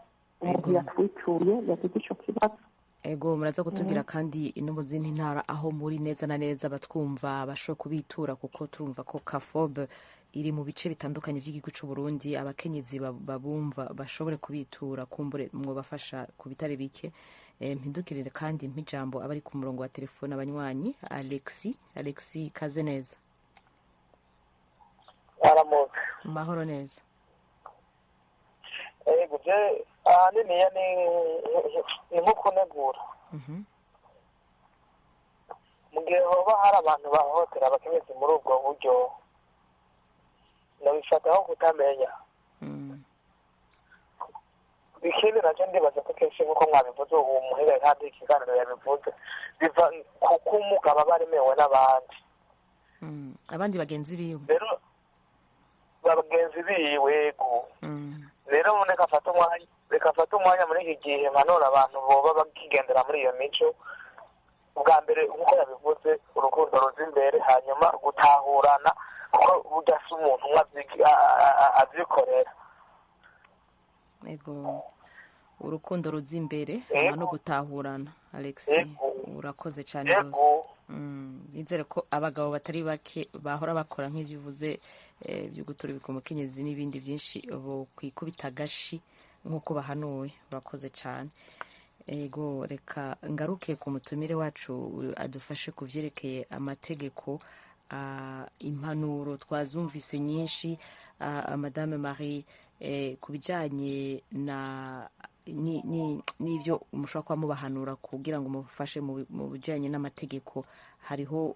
umuntu yatwituye yagize icyo kibazo. Ego muraza kutubwira kandi no mu zindi ntara aho muri neza na neza batwumva bashobora kubitura kuko turumva ko kafobe iri mu bice bitandukanye by'igihugu cy'u Burundi abakenyezi babumva bashobore kubitura kumbure mwobafasha ku bitare bike. Mpindukirire kandi mpijambo abari ku murongo wa telefone abanywanyi Alexi kaze neza. Aramuka mahoro neza. Ego je ahanini ni nko kunegura mu gihe hoba hari abantu bahohotera abakenyezi muri ubwo buryo nabifataho kutamenya. Ikindi nacyo ndibaza ko kenshi nk'uko mwabivuze ubu muhera kandi ikiganiro yabivuze biva kuko umugabo aba aremewe n'abandi abandi bagenzi biwe rero bagenzi biwe rero reka afate umwanya muri iki gihe mpanura abantu boba bakigendera muri iyo mico ubwa mbere nk'uko yabivuze urukundo ruza imbere hanyuma gutahurana kuko budasa umuntu umwe abyikorera. Ego urukundo ruza imbere no gutahurana. Alex urakoze cyane rwose. Nizere ko abagabo batari bake bahora bakora nk'ibyo uvuze byo guturubika umukenyezi n'ibindi byinshi bo kwikubita gashi nk'uko bahanuye. Urakoze cyane. Ego reka ngaruke ku mutumire wacu adufashe ku vyerekeye amategeko impanuro twazumvise nyinshi Madame Marie ku bijanye n'ivyo mushobora kuba mubahanura kugira ngo mufashe mu bijanye n'amategeko. Hariho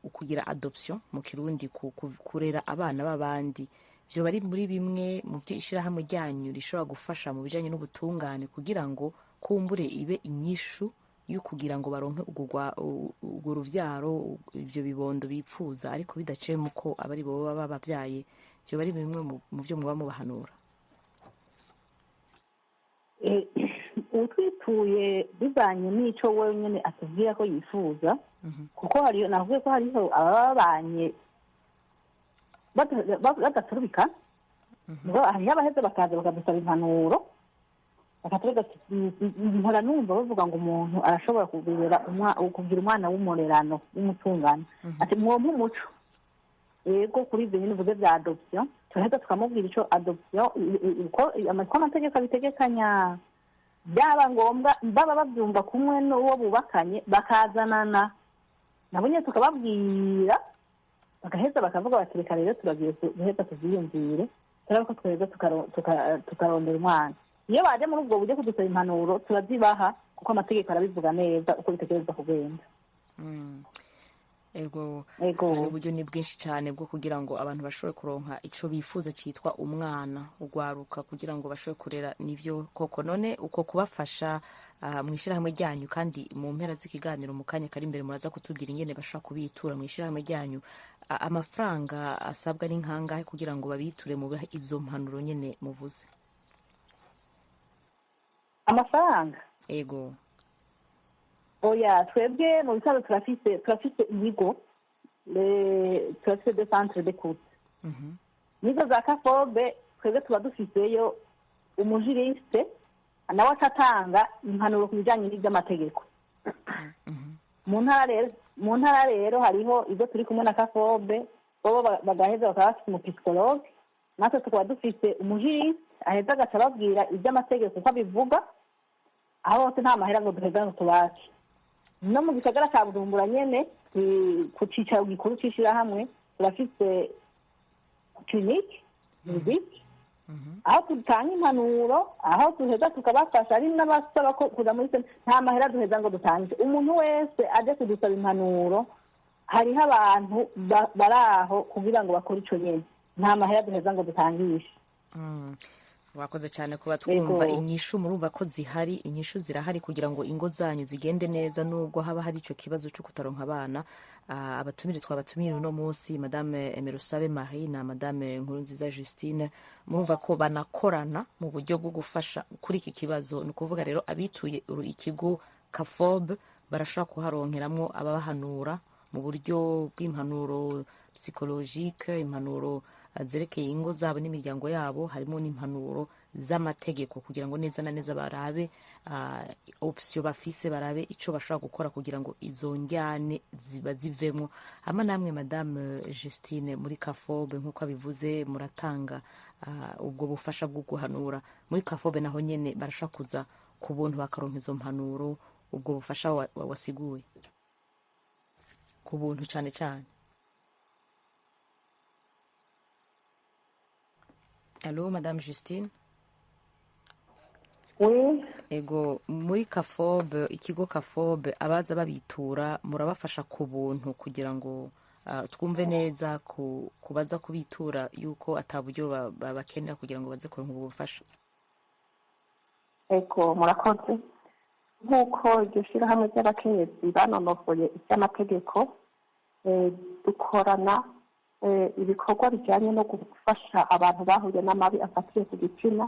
ukugira adoption mu Kirundi kurera abana b'abandi. Vyo bari muri bimwe mu vy'ishirahamwe ryanyu rishobora gufasha mu bijanye n'ubutungane kugira ngo kumbure ibe inyishu yo kugira ngo baronke urwo ruvyaro ivyo bibondo bipfuza ariko bidaciye muko abari bo baba babavyaye. Vyo bari bimwe mu vyo muba mubahanura. Utwituye bivanye n'ico wewe nyene atubwira ko yifuza kuko hariyo navuze ko hariho ababanye badaturubika hariho abaheze bakaza bakadusaba impanuro bakatwereka mpora numva bavuga ngo umuntu arashobora kugira umwana w'umurerano w'umutungano ati mwompa umuco. Yego kuri ibyo nyine uvuze bya adoption turaheza tukamubwira ico adoption uko amategeko abitegekanya byaba ngombwa baba babyumva kumwe n'uwo bubakanye bakazanana nabo nyine tukababwira bagaheza bakavuga bati reka rero turagiye guheza tuvyiyumvire turabona ko tweza tukarondera umwana. Iyo baje muri ubwo buryo kudusaba impanuro turazibaha kuko amategeko arabivuga neza uko bitegerezwa kugenda. Ego uburyo ni bwinshi cyane bwo kugira ngo abantu bashobore kuronka ico bifuza cyitwa umwana ugwaruka kugira ngo bashobore kurera nivyo koko. None uko kubafasha mwishirahamwe ryanyu kandi mu mpera z'ikiganiro mu kanya kari imbere muraza kutubwira ingene bashobora kubitura mwishirahamwe ryanyu amafaranga asabwa ni nkangahe kugira ngo babiture mu izo mpanuro nyene muvuze? Amafaranga ego oya twebwe mu bisazo turafise ibigo turafise de centre de coute nizo za kafobe twebwe tuba dufiseyo umujuriste nawe atatanga impanuro ku bijanye n'ivy'amategeko. Mu ntara rero hariho ibyo turi kumwe na kafobe bobo bagaheza bakaba bafite umupsikologe natwe tukaba dufise umujuriste aheza agaca ababwira ivy'amategeko uko abivuga aho hose nta mahera ngo duheza ngo tubace. No mu gisagara ca Bujumbura nyene ku cicaro gikuru c'ishirahamwe turafise clinique musique aho dutanga impanuro, aho duheza tukabafasha, ari n'abasaba ko kuza muri sena, nta mahera duheza ngo dutange. Umuntu wese aje kudusaba impanuro, hariho abantu bari aho kugira ngo bakore ico nyene, nta mahera duheza ngo dutangishe. Wakoze cyane kuba twumva inyishu, murumva ko zihari, inyishu zirahari kugira ngo ingo zanyu zigende neza, nubwo haba hari ico kibazo cyo kutaronka abana. Abatumire twabatumire uno munsi Madame Emerusabe Marie na Madame Nkurunziza Justine, murumva ko banakorana mu buryo bwo gufasha kuri iki kibazo. Ni ukuvuga rero abituye ikigo Kafob barashobora kuharonkeramwo ababahanura mu buryo bw'impanuro psychologique, impanuro zerekeye ingo zabo n'imiryango yabo, harimo n'impanuro z'amategeko kugira ngo neza na neza barabe option bafise, barabe ico bashobora gukora kugira ngo izo njyane ziba zivemo. Hama namwe Madame Justine muri Kafobe nk'uko abivuze muratanga ubwo bufasha bwo guhanura. Muri Kafobe naho nyene barashaka kuza ku buntu bakaronka izo mpanuro, ubwo bufasha wasiguye ku buntu cyane cyane. Allô, Madame Justine? Oui. Ego, muri Kafobe, ikigo Kafobe, abaza babitura murabafasha ku buntu kugira ngo twumve neza kubaza kubitura yuko ataburyo bakenera kugira ngo baze kuronka ubufasha. Ego, murakoze. Nk'uko iryo shirahamwe ry'abakenyezi banonosoye iby'amategeko, dukorana ibikorwa bijyanye no gufasha abantu bahuye n'amabi afatiye ku gitsina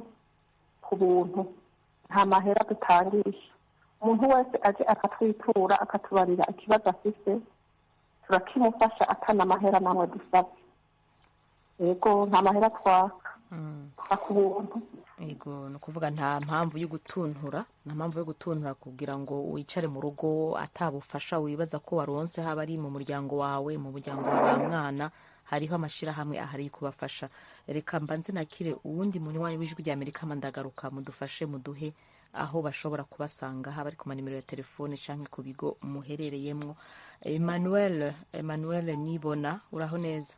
ku buntu, nta mahera dutangisha. Umuntu wese aje akatwitura akatubarira ikibazo afise, turakimufasha atana amahera namwe dusabye. Yego, nta mahera twaka ku buntu. Yego, ni ukuvuga nta mpamvu yo gutuntura kugira ngo wicare mu rugo atabufasha wibaza ko waronse, haba ari mu muryango wawe, mu muryango wa mwana, hariho amashirahamwe ahari kubafasha. Reka mbanze nakire uwundi munywanyi w'ijwi rya Amerika, mandagaruka mudufashe muduhe aho bashobora kubasanga, haba ari ku manimero ya telefone canke ku bigo muherereyemwo. Emmanuel Nibona, uraho neza?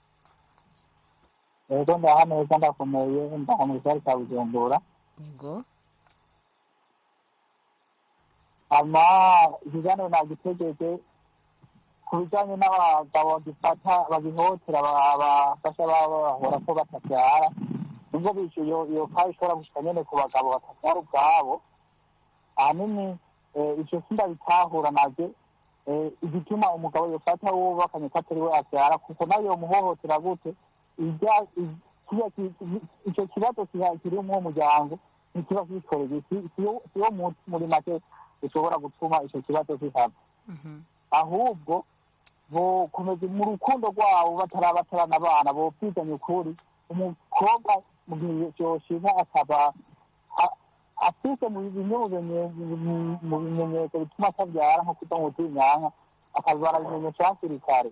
Ego, ndaha neza, ndakomeye, ndaha mu gisagara ca Bujumbura. Yego. Ama ikiganiro nagitegereje ku bijyanye n'abagabo bagihotera abafasha babo bahora ko batabyara, nubwo bityo iyo kayi ishobora gushika nyene ku bagabo batabyara ubwabo. Ahanini icyo sindabitahura navyo, igituma umugabo yofata uwo bakanye ko atari we abyara, kuko nawe yomuhohotera gute? Icyo kibazo kiri mu muryango ntikiba kikoreye, siyo muri make ushobora gutuma icyo kibazo kihaba. Ahubwo bokomeza mu rukundo rwabo batarabatarana abana, bokwizanya ukuri. Umukobwa mu gihe yoshika akaba afise mu bimenyetso bituma atabyara, nko kuta ngo utinyanka, akabara ibimenyetso hakiri kare.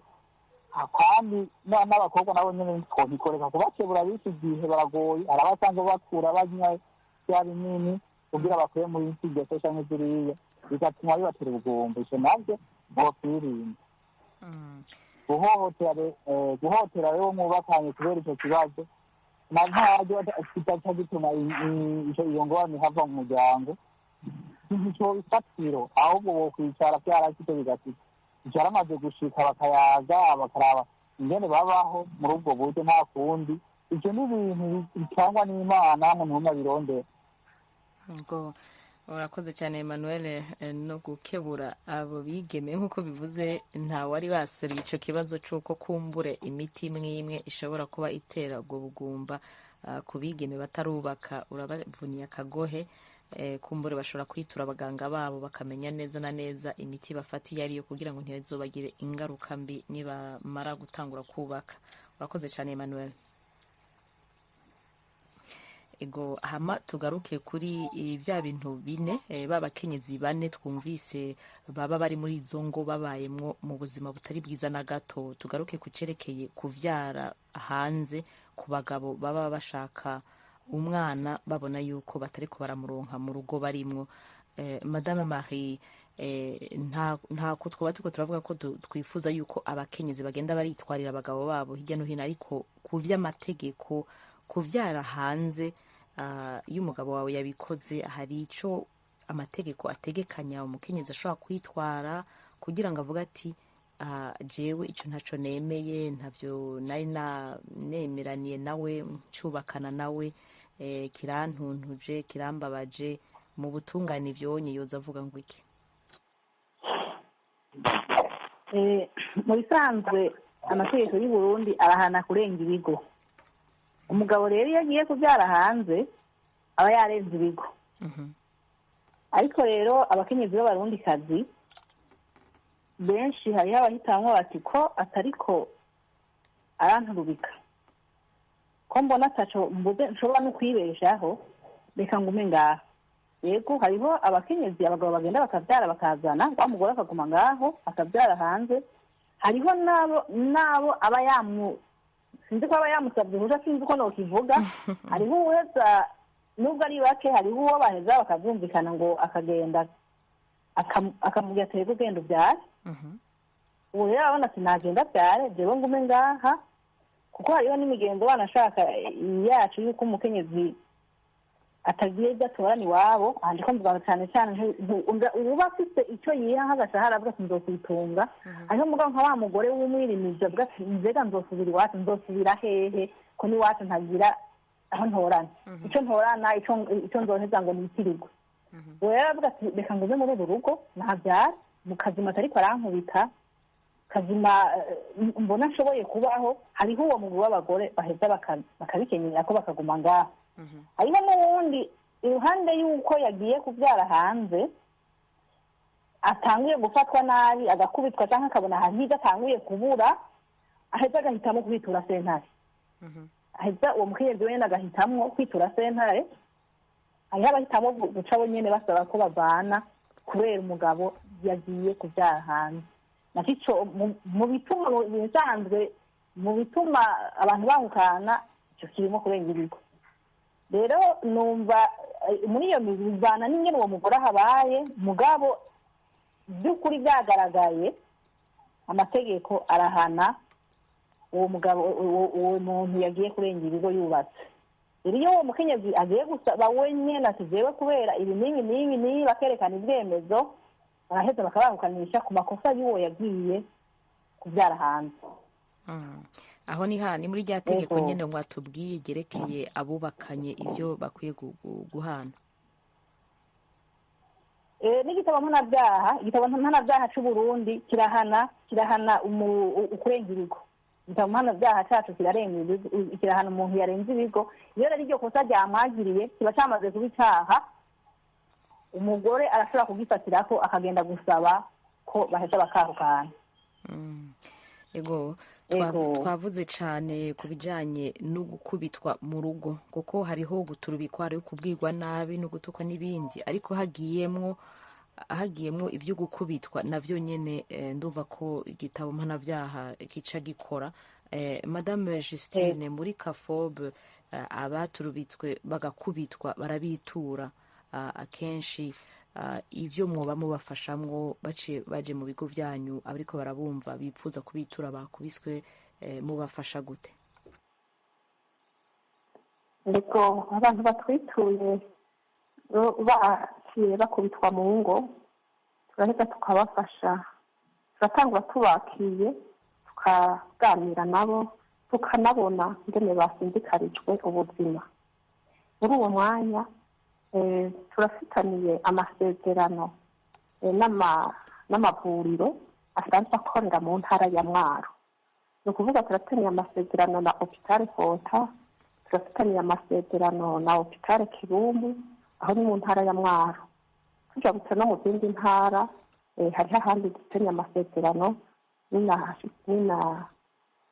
Kandi n'abakobwa nabo nyene twobikoreka kubakebura b'iki gihe baragoye, hari abasanzwe bakura banywa bya binini kugira bakwiye muri iki gihe canke ziriya, bigatuma bibatera ubugumba. Ico navyo bokwirinda. Guhotera rero mwubakanye kubera icyo kibazo na ntaryo kidaca gituma iyo ngorane ihava mu muryango, ntico bifatiro, ahubwo bokwicara vyarakite bigatita byaramaze gushika bakayaga bakaraba ingene babaho muri ubwo buryo, nta kundi. Ivyo ni ibintu bitangwa n'Imana, umuntu abirondera. Ubwo urakoze cyane Emmanuel, no gukebura abo bigeme nk'uko bivuze, nta wari waseruye ico kibazo c'uko kumbure imiti imwe imwe ishobora kuba itera ubwo bugumba ku bigeme batarubaka. Urabavuniye akagohe, kumbure bashobora kwitura abaganga babo bakamenya neza na neza imiti bafatiye ariyo kugira ngo ntibazobagire ingaruka mbi nibamara gutangura kubaka. Urakoze cyane Emmanuel. Ego, hama tugaruke kuri bya bintu bine, babakenyezi bane twumvise baba bari muri izo ngo babayemwo mu buzima butari bwiza na gato. Tugaruke ku cerekeye kuvyara hanze ku bagabo baba bashaka umwana babona yuko batari ko baramuronka mu rugo barimwo. Madame Marie, nta twaba turiko turavuga ko twifuza yuko abakenyezi bagenda baritwarira abagabo babo hirya no hino, ariko ku vy'amategeko kuvyara hanze iyo umugabo wawe yabikoze hari ico amategeko ategekanya umukenyezi ashobora kwitwara kugira ngo avuge ati jewe ico ntaco nemeye ntavyo nari nemeraniye nawe ncubakana nawe kirantuntuje kirambabaje mu butungane ivyonye yoza avuga ngo iki? Mu bisanzwe amategeko y'u Burundi arahana kurenga ibigo. Umugabo rero iyo agiye kubyara hanze aba yarenze ibigo. Ariko rero abakenyezi b'abarundikazi benshi hariho abahitamwo bati ko atariko aranturubika, ko mbona ataco mbuze nshobora no kwibeshaho, reka ngume ngaho. Yego hariho abakenyezi abagabo bagenda bakabyara bakazana wa mugore akaguma ngaho akabyara hanze. Hariho nabo aba sinzi ko aba yamusabye uruhushya, sinzi uko nokivuga. Hariho uweza nubwo ari bake, hariho uwo baheza bakabyumvikana ngo akagenda akamubwira ati rero ugenda ubyare. Ubu rero abona ati nagenda abyare jewe ngume ngaha, kuko hariho n'imigenzo banashaka yacu yuko umukenyezi atagiye gatorana iwabo. Ahandi ko mvuga cyane cyane uba afite icyo yiha nk'agashahara avuga ati nzokwitunga. Hariho umugabo nka wa mugore w'umwirimizi avuga ati nzega nzosubira iwacu, nzosubira hehe ko n'iwacu ntagira aho ntorana, icyo ntorana icyo nzoheza ngo nitirirwe. Ubu rero avuga ati reka ngume muri uru rugo nabyara mu kazima atariko arankubita, kazima mbona nshoboye kubaho. Hariho uwo mugwi w'abagore baheza bakabikenyera ko bakaguma ngaho. Hariho n'uwundi iruhande y'uko yagiye kubyara hanze atanguye gufatwa nabi agakubitwa cyangwa akabona ahantu higa atanguye kubura, aheza agahitamo kwitura sentare. Aheza uwo mukenyezi wenda agahitamwo kwitura sentare. Hariho abahitamo guca bo nyene basaba ko bavana kubera umugabo yagiye kubyara hanze. Nakico mu bituma bisanzwe mu bituma abantu bahukana icyo kirimo kurenga ibigo. Rero numva muri iyo mibana n'ingene uwo mugore habaye mugabo by'ukuri byagaragaye amategeko arahana uwo mugabo uwo muntu yagiye kurenga ibigo yubatse. Rero iyo uwo mukenyezi agiye gusaba wenyine ati jewe kubera ibi n'ibi bakerekana ibyemezo, baraheza bakabahukanisha ku makosa y'uwo yagiye kubyara hanze. Aho ni muri rya tegeko nyine ngo atubwiye gerekeye abubakanye ibyo bakwiye guhana. N'igitabo mpanabyaha cy'u Burundi kirahana ukurenga ibigo. Igitabo mpanabyaha cyacu kirahana umuntu yarenze ibigo. Iyo rero iryo kosa ryamwagiriye kiba cyamaze kuba icyaha, umugore arashobora kugifatira ko akagenda gusaba ko baheza bakahukana. Ego twavuze cyane ku bijyanye no gukubitwa mu rugo, kuko hariho guturubikwa, hariho kubwirwa nabi no gutukwa n'ibindi, ariko hagiyemwo ibyo gukubitwa navyo nyene ndumva ko igitabo mpanabyaha kica gikora. Madame Justine, muri Kafobe abaturubitswe bagakubitwa barabitura akenshi, ibyo mwoba mubafashamwo baje mu bigo byanyu abariko barabumva bipfuza kubitura bakubiswe, mubafasha gute? Ego abantu batwituye baciye bakubitwa mu ngo, turaheza tukabafasha, turatangura tubakiye tukaganira nabo tukanabona ingene basinzikarijwe ubuzima. Muri uwo mwanya turafitaniye amasezerano n'amavuriro asanzwe akorera mu ntara ya Mwaro. Ni ukuvuga turafitaniye amasezerano na Hopitale Fota, turafitaniye amasezerano na Hopitale Kibumbu, aho ni mu ntara ya Mwaro. Tuja gusa no mu zindi ntara hariho ahandi dufitaniye amasezerano,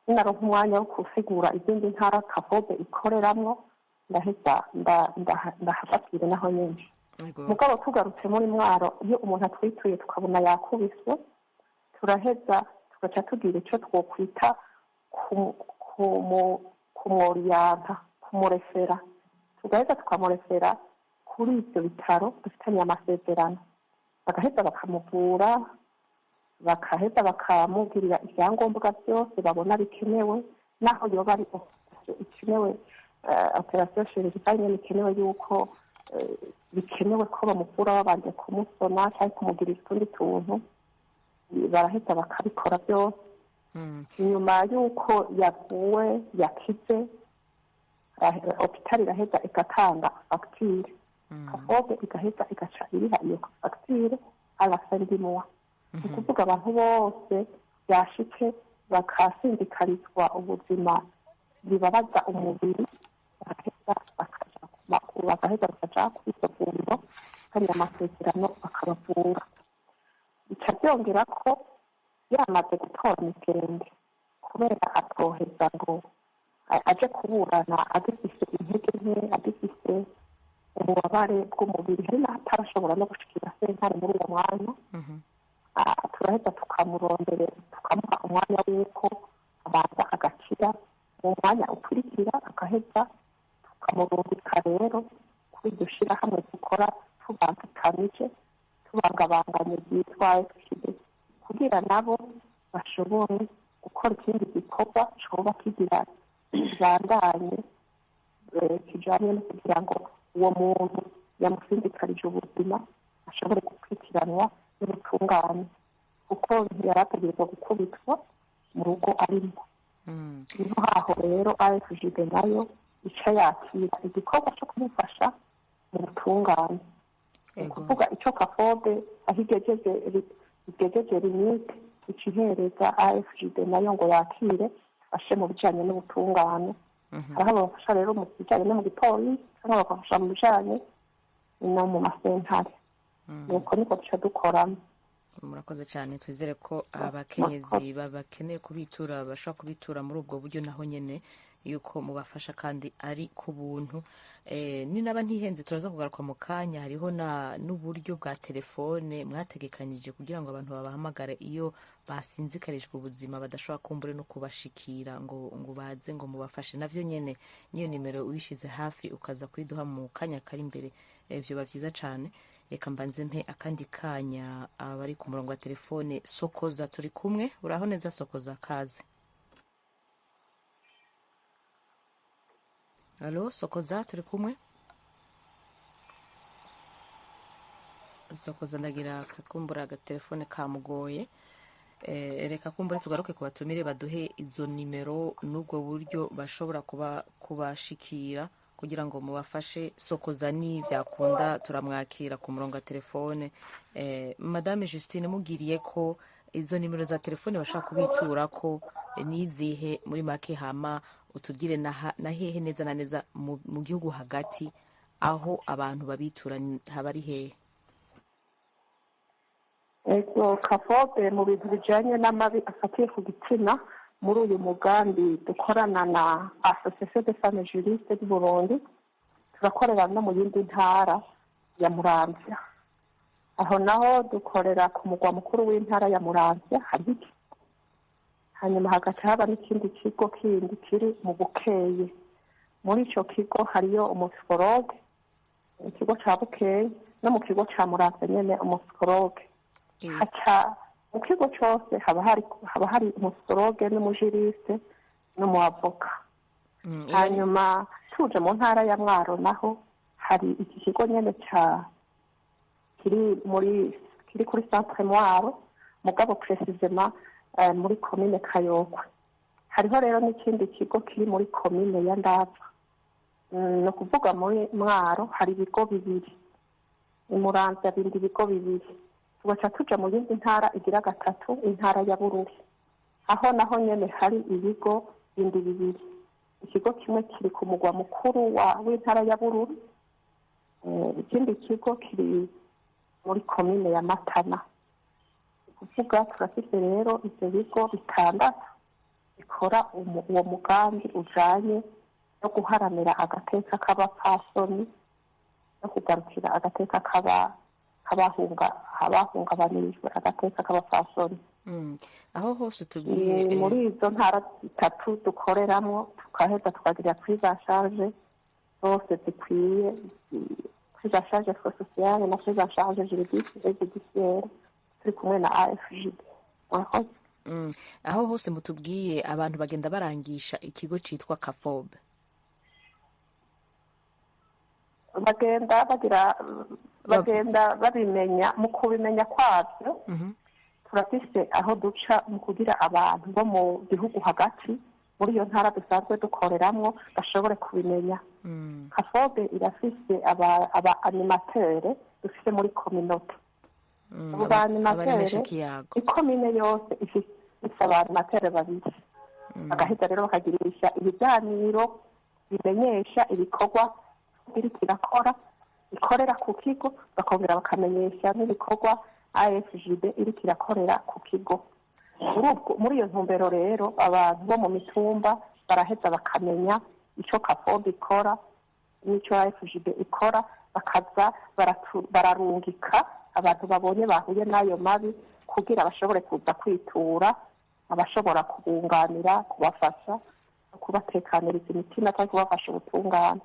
ninaronka umwanya wo gusigura izindi ntara Kafobe ikoreramwo ndaheza ndahafatire naho nyinshi. Mugabo tugarutse muri Mwaro, iyo umuntu atwituye tukabona yakubiswe, turaheza tugaca tugira icyo twokwita kumworiyanta, kumurefera. Tugaheza tukamurefera kuri ibyo bitaro dufitaniye amasezerano, bagaheza bakamuvura, bakaheza bakamubwirira ibyangombwa byose babona bikenewe, naho yoba ari ikenewe operasiyo chirurgicale nyine bikenewe yuko bikenewe ko bamukura babanje kumusona cyangwa kumugirira utundi tuntu baraheza bakabikora byose nyuma y'uko yavuwe yakize hopitali iraheza igatanga fagitire kafobe igaheza igaca iriha iyo fagitire arasendimuwa ni ukuvuga abantu bose byashitse bakasindikarizwa ubuzima bibabaza umubiri bagaheza bakaja kuri iryo vuriro kandi amasezerano bakabavura bica byongera ko yamaze gutora imigende kubera atoheza ngo aje kuburana agifise intege nke agifise ububabare bw'umubiri hari n'ahatarashobora no gushikira sentare muri uwo mwanya turaheza tukamurondera tukamuha umwanya w'uko abanza agakira mu mwanya ukurikira agaheza tukamurungika rero kuri iryo shirahamwe dukora tubangikanije tubangabanganye byitwa FGD kugira nabo bashobore gukora ikindi gikorwa coba kigira kibandanye kijanye no kugira ngo uwo muntu yamusindikarije ubuzima ashobore gukurikiranwa n'ubutungane kuko yarategerezwa gukubitwa mu rugo arimo niho haho rero AFGD nayo ica yakira igikorwa cyo kumufasha mu butungane ni ukuvuga icyo kafobe aho igejeje limite ica ihereza AFGD nayo ngo yakire afashe mu bijanye n'ubutungane hariho abafasha rero mu bijanye no mu gipolisi cyangwa bakafasha mu bijanye no mu masentare nuko niko duca dukoramo murakoze cyane twizere ko abakenyezi bakeneye kubitura bashobora kubitura muri ubwo buryo naho nyene yuko mubafasha kandi ari ku buntu ni naba ntihenze turaza kugaruka mu kanya hariho n'uburyo bwa telefone mwategekanyije kugira ngo abantu babahamagare iyo basinzikarijwe ubuzima badashobora kumbure no kubashikira ngo baze ngo mubafashe navyo nyene niyo nimero uyishize hafi ukaza kuyiduha mu kanya kari imbere vyoba vyiza cane reka mbanze mpe akandi kanya abari ku murongo wa telefone Sokoza turi kumwe uraho neza Sokoza kaze Alo Sokoza turi kumwe Sokoza ndagira kakumbura agatelefone kamugoye reka kumbure tugaruke ku batumire baduhe izo nimero n'ubwo buryo bashobora kubashikira kugira ngo mubafashe Sokoza ni byakunda turamwakira ku murongo wa telefone Madame Justine mugiriye ko izo nimero za telefone bashaka kubitura ko nizihe muri make hama utubwire na hehe neza na neza mu gihugu hagati aho abantu babitura haba ari hehe ego kafobe mu bintu bijanye n'amabi afatiye ku gitsina muri uyu mugambi dukorana na Association des Femmes Juristes du Burundi turakorera no mu yindi ntara ya Muramvya aho naho dukorera ku mugwa mukuru w'intara ya Muramvya hari hanyuma hagaca haba n'ikindi kigo kindi kiri mu Bukeye muri ico kigo hariyo umusipologe ikigo ca Bukeye no mu kigo ca Muramvya nyene umusipologe haca mu kigo cyose haba hari umusipologe n'umujiriste n'umuavoka hanyuma tuje mu ntara ya Mwaro naho hari iki kigo nyene kiri kuri centre Mwaro mugabo precisement muri commune Kayokwe hariho rero n'ikindi kigo kiri muri commune ya Ndava no kuvuga muri Mwaro hari ibigo bibiri Muramvya bindi bigo bibiri tugaca tuja mu yindi ntara igira gatatu intara ya Bururi aho naho nyene hari ibigo bindi bibiri ikigo kimwe kiri ku mugwa mukuru w'intara ya Bururi ikindi kigo kiri muri commune ya Matana kuvuga turafite rero ivyo bigo bitandatu bikora uwo mugambi ujanye no guharanira agateka k'abapfasoni no kugarukira agateka abahungabanirijwe agateka k'abapfasoni aho hose tubwiye muri izo ntara zitatu dukoreramo tukaheza tukagira prise en charge zose zikwiye prise en charge sociale na prise en charge juridique et judiciaire turi kumwe na AFGD aho hose mutubwiye abantu bagenda barangisha ikigo citwa Kafobe bagenda babimenya. Mu kubimenya kwabyo turafise aho duca mu kugira abantu bo mu gihugu hagati muri iyo ntara dusanzwe dukoreramwo bashobore kubimenya. Kafobe irafise aba animatere dufise muri kominote. Abo ba animatere ikomine yose ifise aba animatere babiri, bagahita rero bakagirisha ibiganiro bimenyesha ibikorwa biriko irakora ikorera ku kigo, bakongera bakamenyesha n'ibikorwa AFJB iriko irakorera ku kigo. Muri iyo ntumbero rero abantu bo mu mitumba baraheza bakamenya icyo Kafobe ikora n'icyo AFJB ikora, bakaza bararungika abantu babonye bahuye n'ayo mabi kugira bashobore kuza kwitura abashobora kubunganira, kubafasha no kubatekaniriza imitima cyangwa kubafasha ubutungane.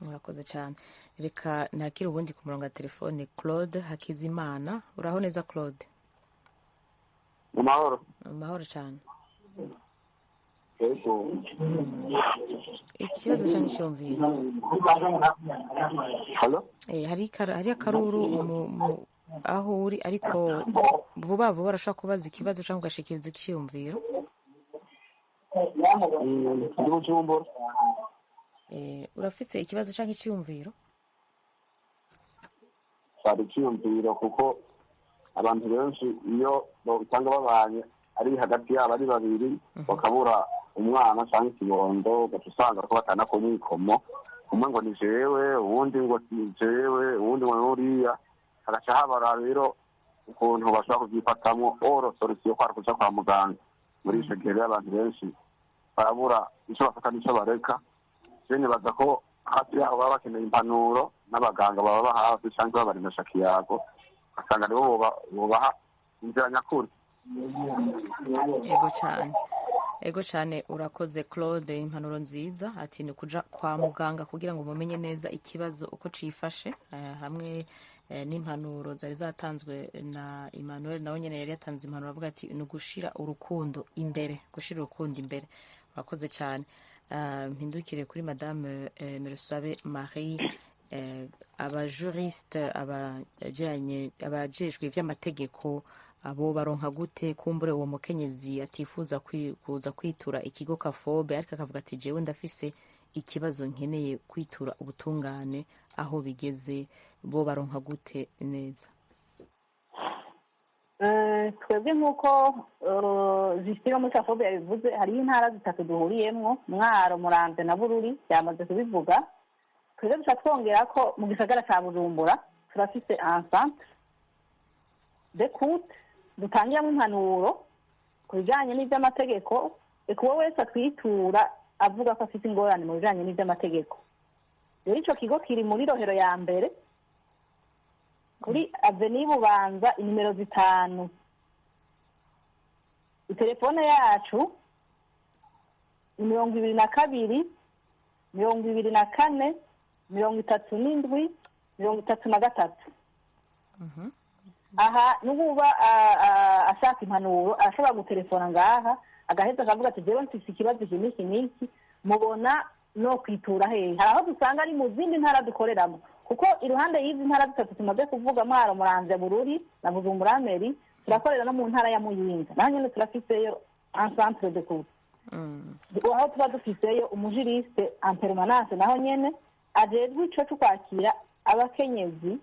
Murakoze cyane. Reka nakira ubundi ku murongo wa telefone Claude Hakizimana. Uraho neza Claude? Amahoro. Amahoro cyane. Yego. Ikibazo cyane cyumvira. Halo? Hari akaruru aho uri ariko vuba urashaka kubaza ikibazo cyangwa ugashikiriza icyumviro. Urafise ikibazo cyangwa icyumviro? Cyari icyumviro kuko abantu benshi iyo usanga babanye ari hagati yabo ari babiri bakabura umwana cyangwa ikibondo, ugaca usanga ko batana ku mwikomo, umwe ngo ni jewe, uwundi ngo ni jewe, uwundi ngo nuriya, hagaca habara rero ukuntu bashobora kubyifatamo oro solution kwari kuja kwa muganga. Muri ico gihe abantu benshi barabura icyo bafata n'icyo bareka. Nibaza ko hafi yaho baba bakeneye impanuro n'abaganga baba hafi cyangwa babaremesha kiyago, asanga nibo bobaha inzira nyakuri. Ego cyane urakoze Claude, impanuro nziza. Ati ni kuja kwa muganga kugira ngo mumenye neza ikibazo uko cifashe, hamwe n'impanuro zari zatanzwe na Emmanuel nawe nyene yari yatanze impanuro avuga ati ni gushira urukundo imbere. Urakoze cyane. Mpindukire kuri Madame Merusabe Marie, abajuriste abajejwe ivy'amategeko abo baronka gute kumbure uwo mukenyezi atifuza kuza kwitura ikigo Kafobe ariko akavuga ati jewe ndafise ikibazo nkeneye kwitura ubutungane, aho bigeze bo baronka gute neza? Twebwe nk'uko Justin muri Kafobe yabivuze, hariho intara zitatu duhuriyemwo, Mwaro, Muramvya na Bururi, yamaze kubivuga. Twebwe duca twongera ko mu gisagara ca Bujumbura turafise ensemble d'écoute dutangiramo impanuro ku bijanye n'ivy'amategeko, reka uwo wese atwitura avuga ko afite ingorane mu bijanye n'ivy'amategeko. Rero ico kigo kiri muri Rohero ya mbere kuri Avenue Bubanza inimero 5. Telefone yacu ni 22 24 37 33. Aha nububa ashaka impanuro ashobora gutelefona ngaha agaheza akavuga ati jewe mfise ikibazo n'iki mubona no kwitura hehe. Hari aho dusanga ari mu zindi ntara dukoreramo, kuko iruhande y'izi ntara zitatu tumaze kuvuga, Mwaro, Muramvya, Bururi na Bujumbura Meri, turakorera no mu ntara ya Muyinga, naho nyene turafiseyo un centre de cours. Aho tuba dufiseyo umujuriste en permanence, naho nyene ajejwe ico cyo kwakira abakenyezi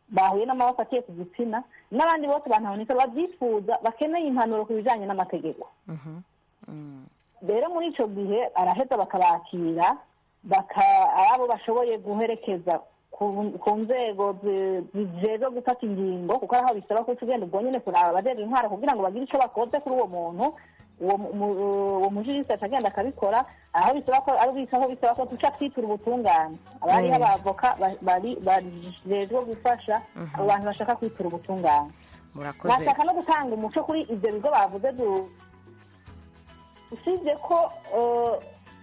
bahuye n'amaboko atiye ku gitsina n'abandi bose bantabonika babyifuza bakeneye impanuro ku bijanye n'amategeko. Rero muri ico gihe araheza bakabakira, abo bashoboye guherekeza ku nzego zijejwe gufata ingingo, kuko araho bisaba ko tugenda ubwo nyene kuraba abajejwe intwaro kugira ngo bagire ico bakoze kuri uwo muntu. Uwo mujuriste atagenda akabikora, aho bisaba ko tuca twitura ubutungane. Abari abavoka bajejwe gufasha abo bantu bashaka kwitura ubutungane. Bashaka no gutanga umuco kuri ivyo bigo bavuze, usibye ko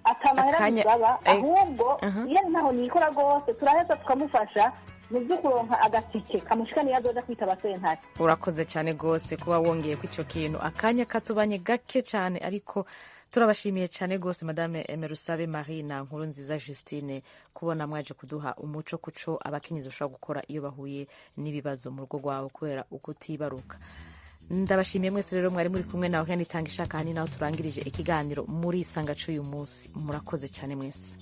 atamahera bisaba, ahubwo iyo ntaho nikora rwose turaheza tukamufasha mu byo kuronka agatike kamushikaniye azoja kwitaba sentare. urakoze cyane rwose kuba wongeye ku icyo kintu. akanya katubanye gake cyane ariko turabashimiye cyane rwose madame Emerusabe Marie na Nkurunziza Justine kubona mwaje kuduha umuco kuco abakenyezi bashobora gukora iyo bahuye n'ibibazo mu rugo rwabo kubera ukutibaruka. ndabashimiye mwese rero mwari muri kumwe nawe kandi itanga ishaka hani naho turangirije ikiganiro muri isanga c'uyu munsi. murakoze cyane mwese.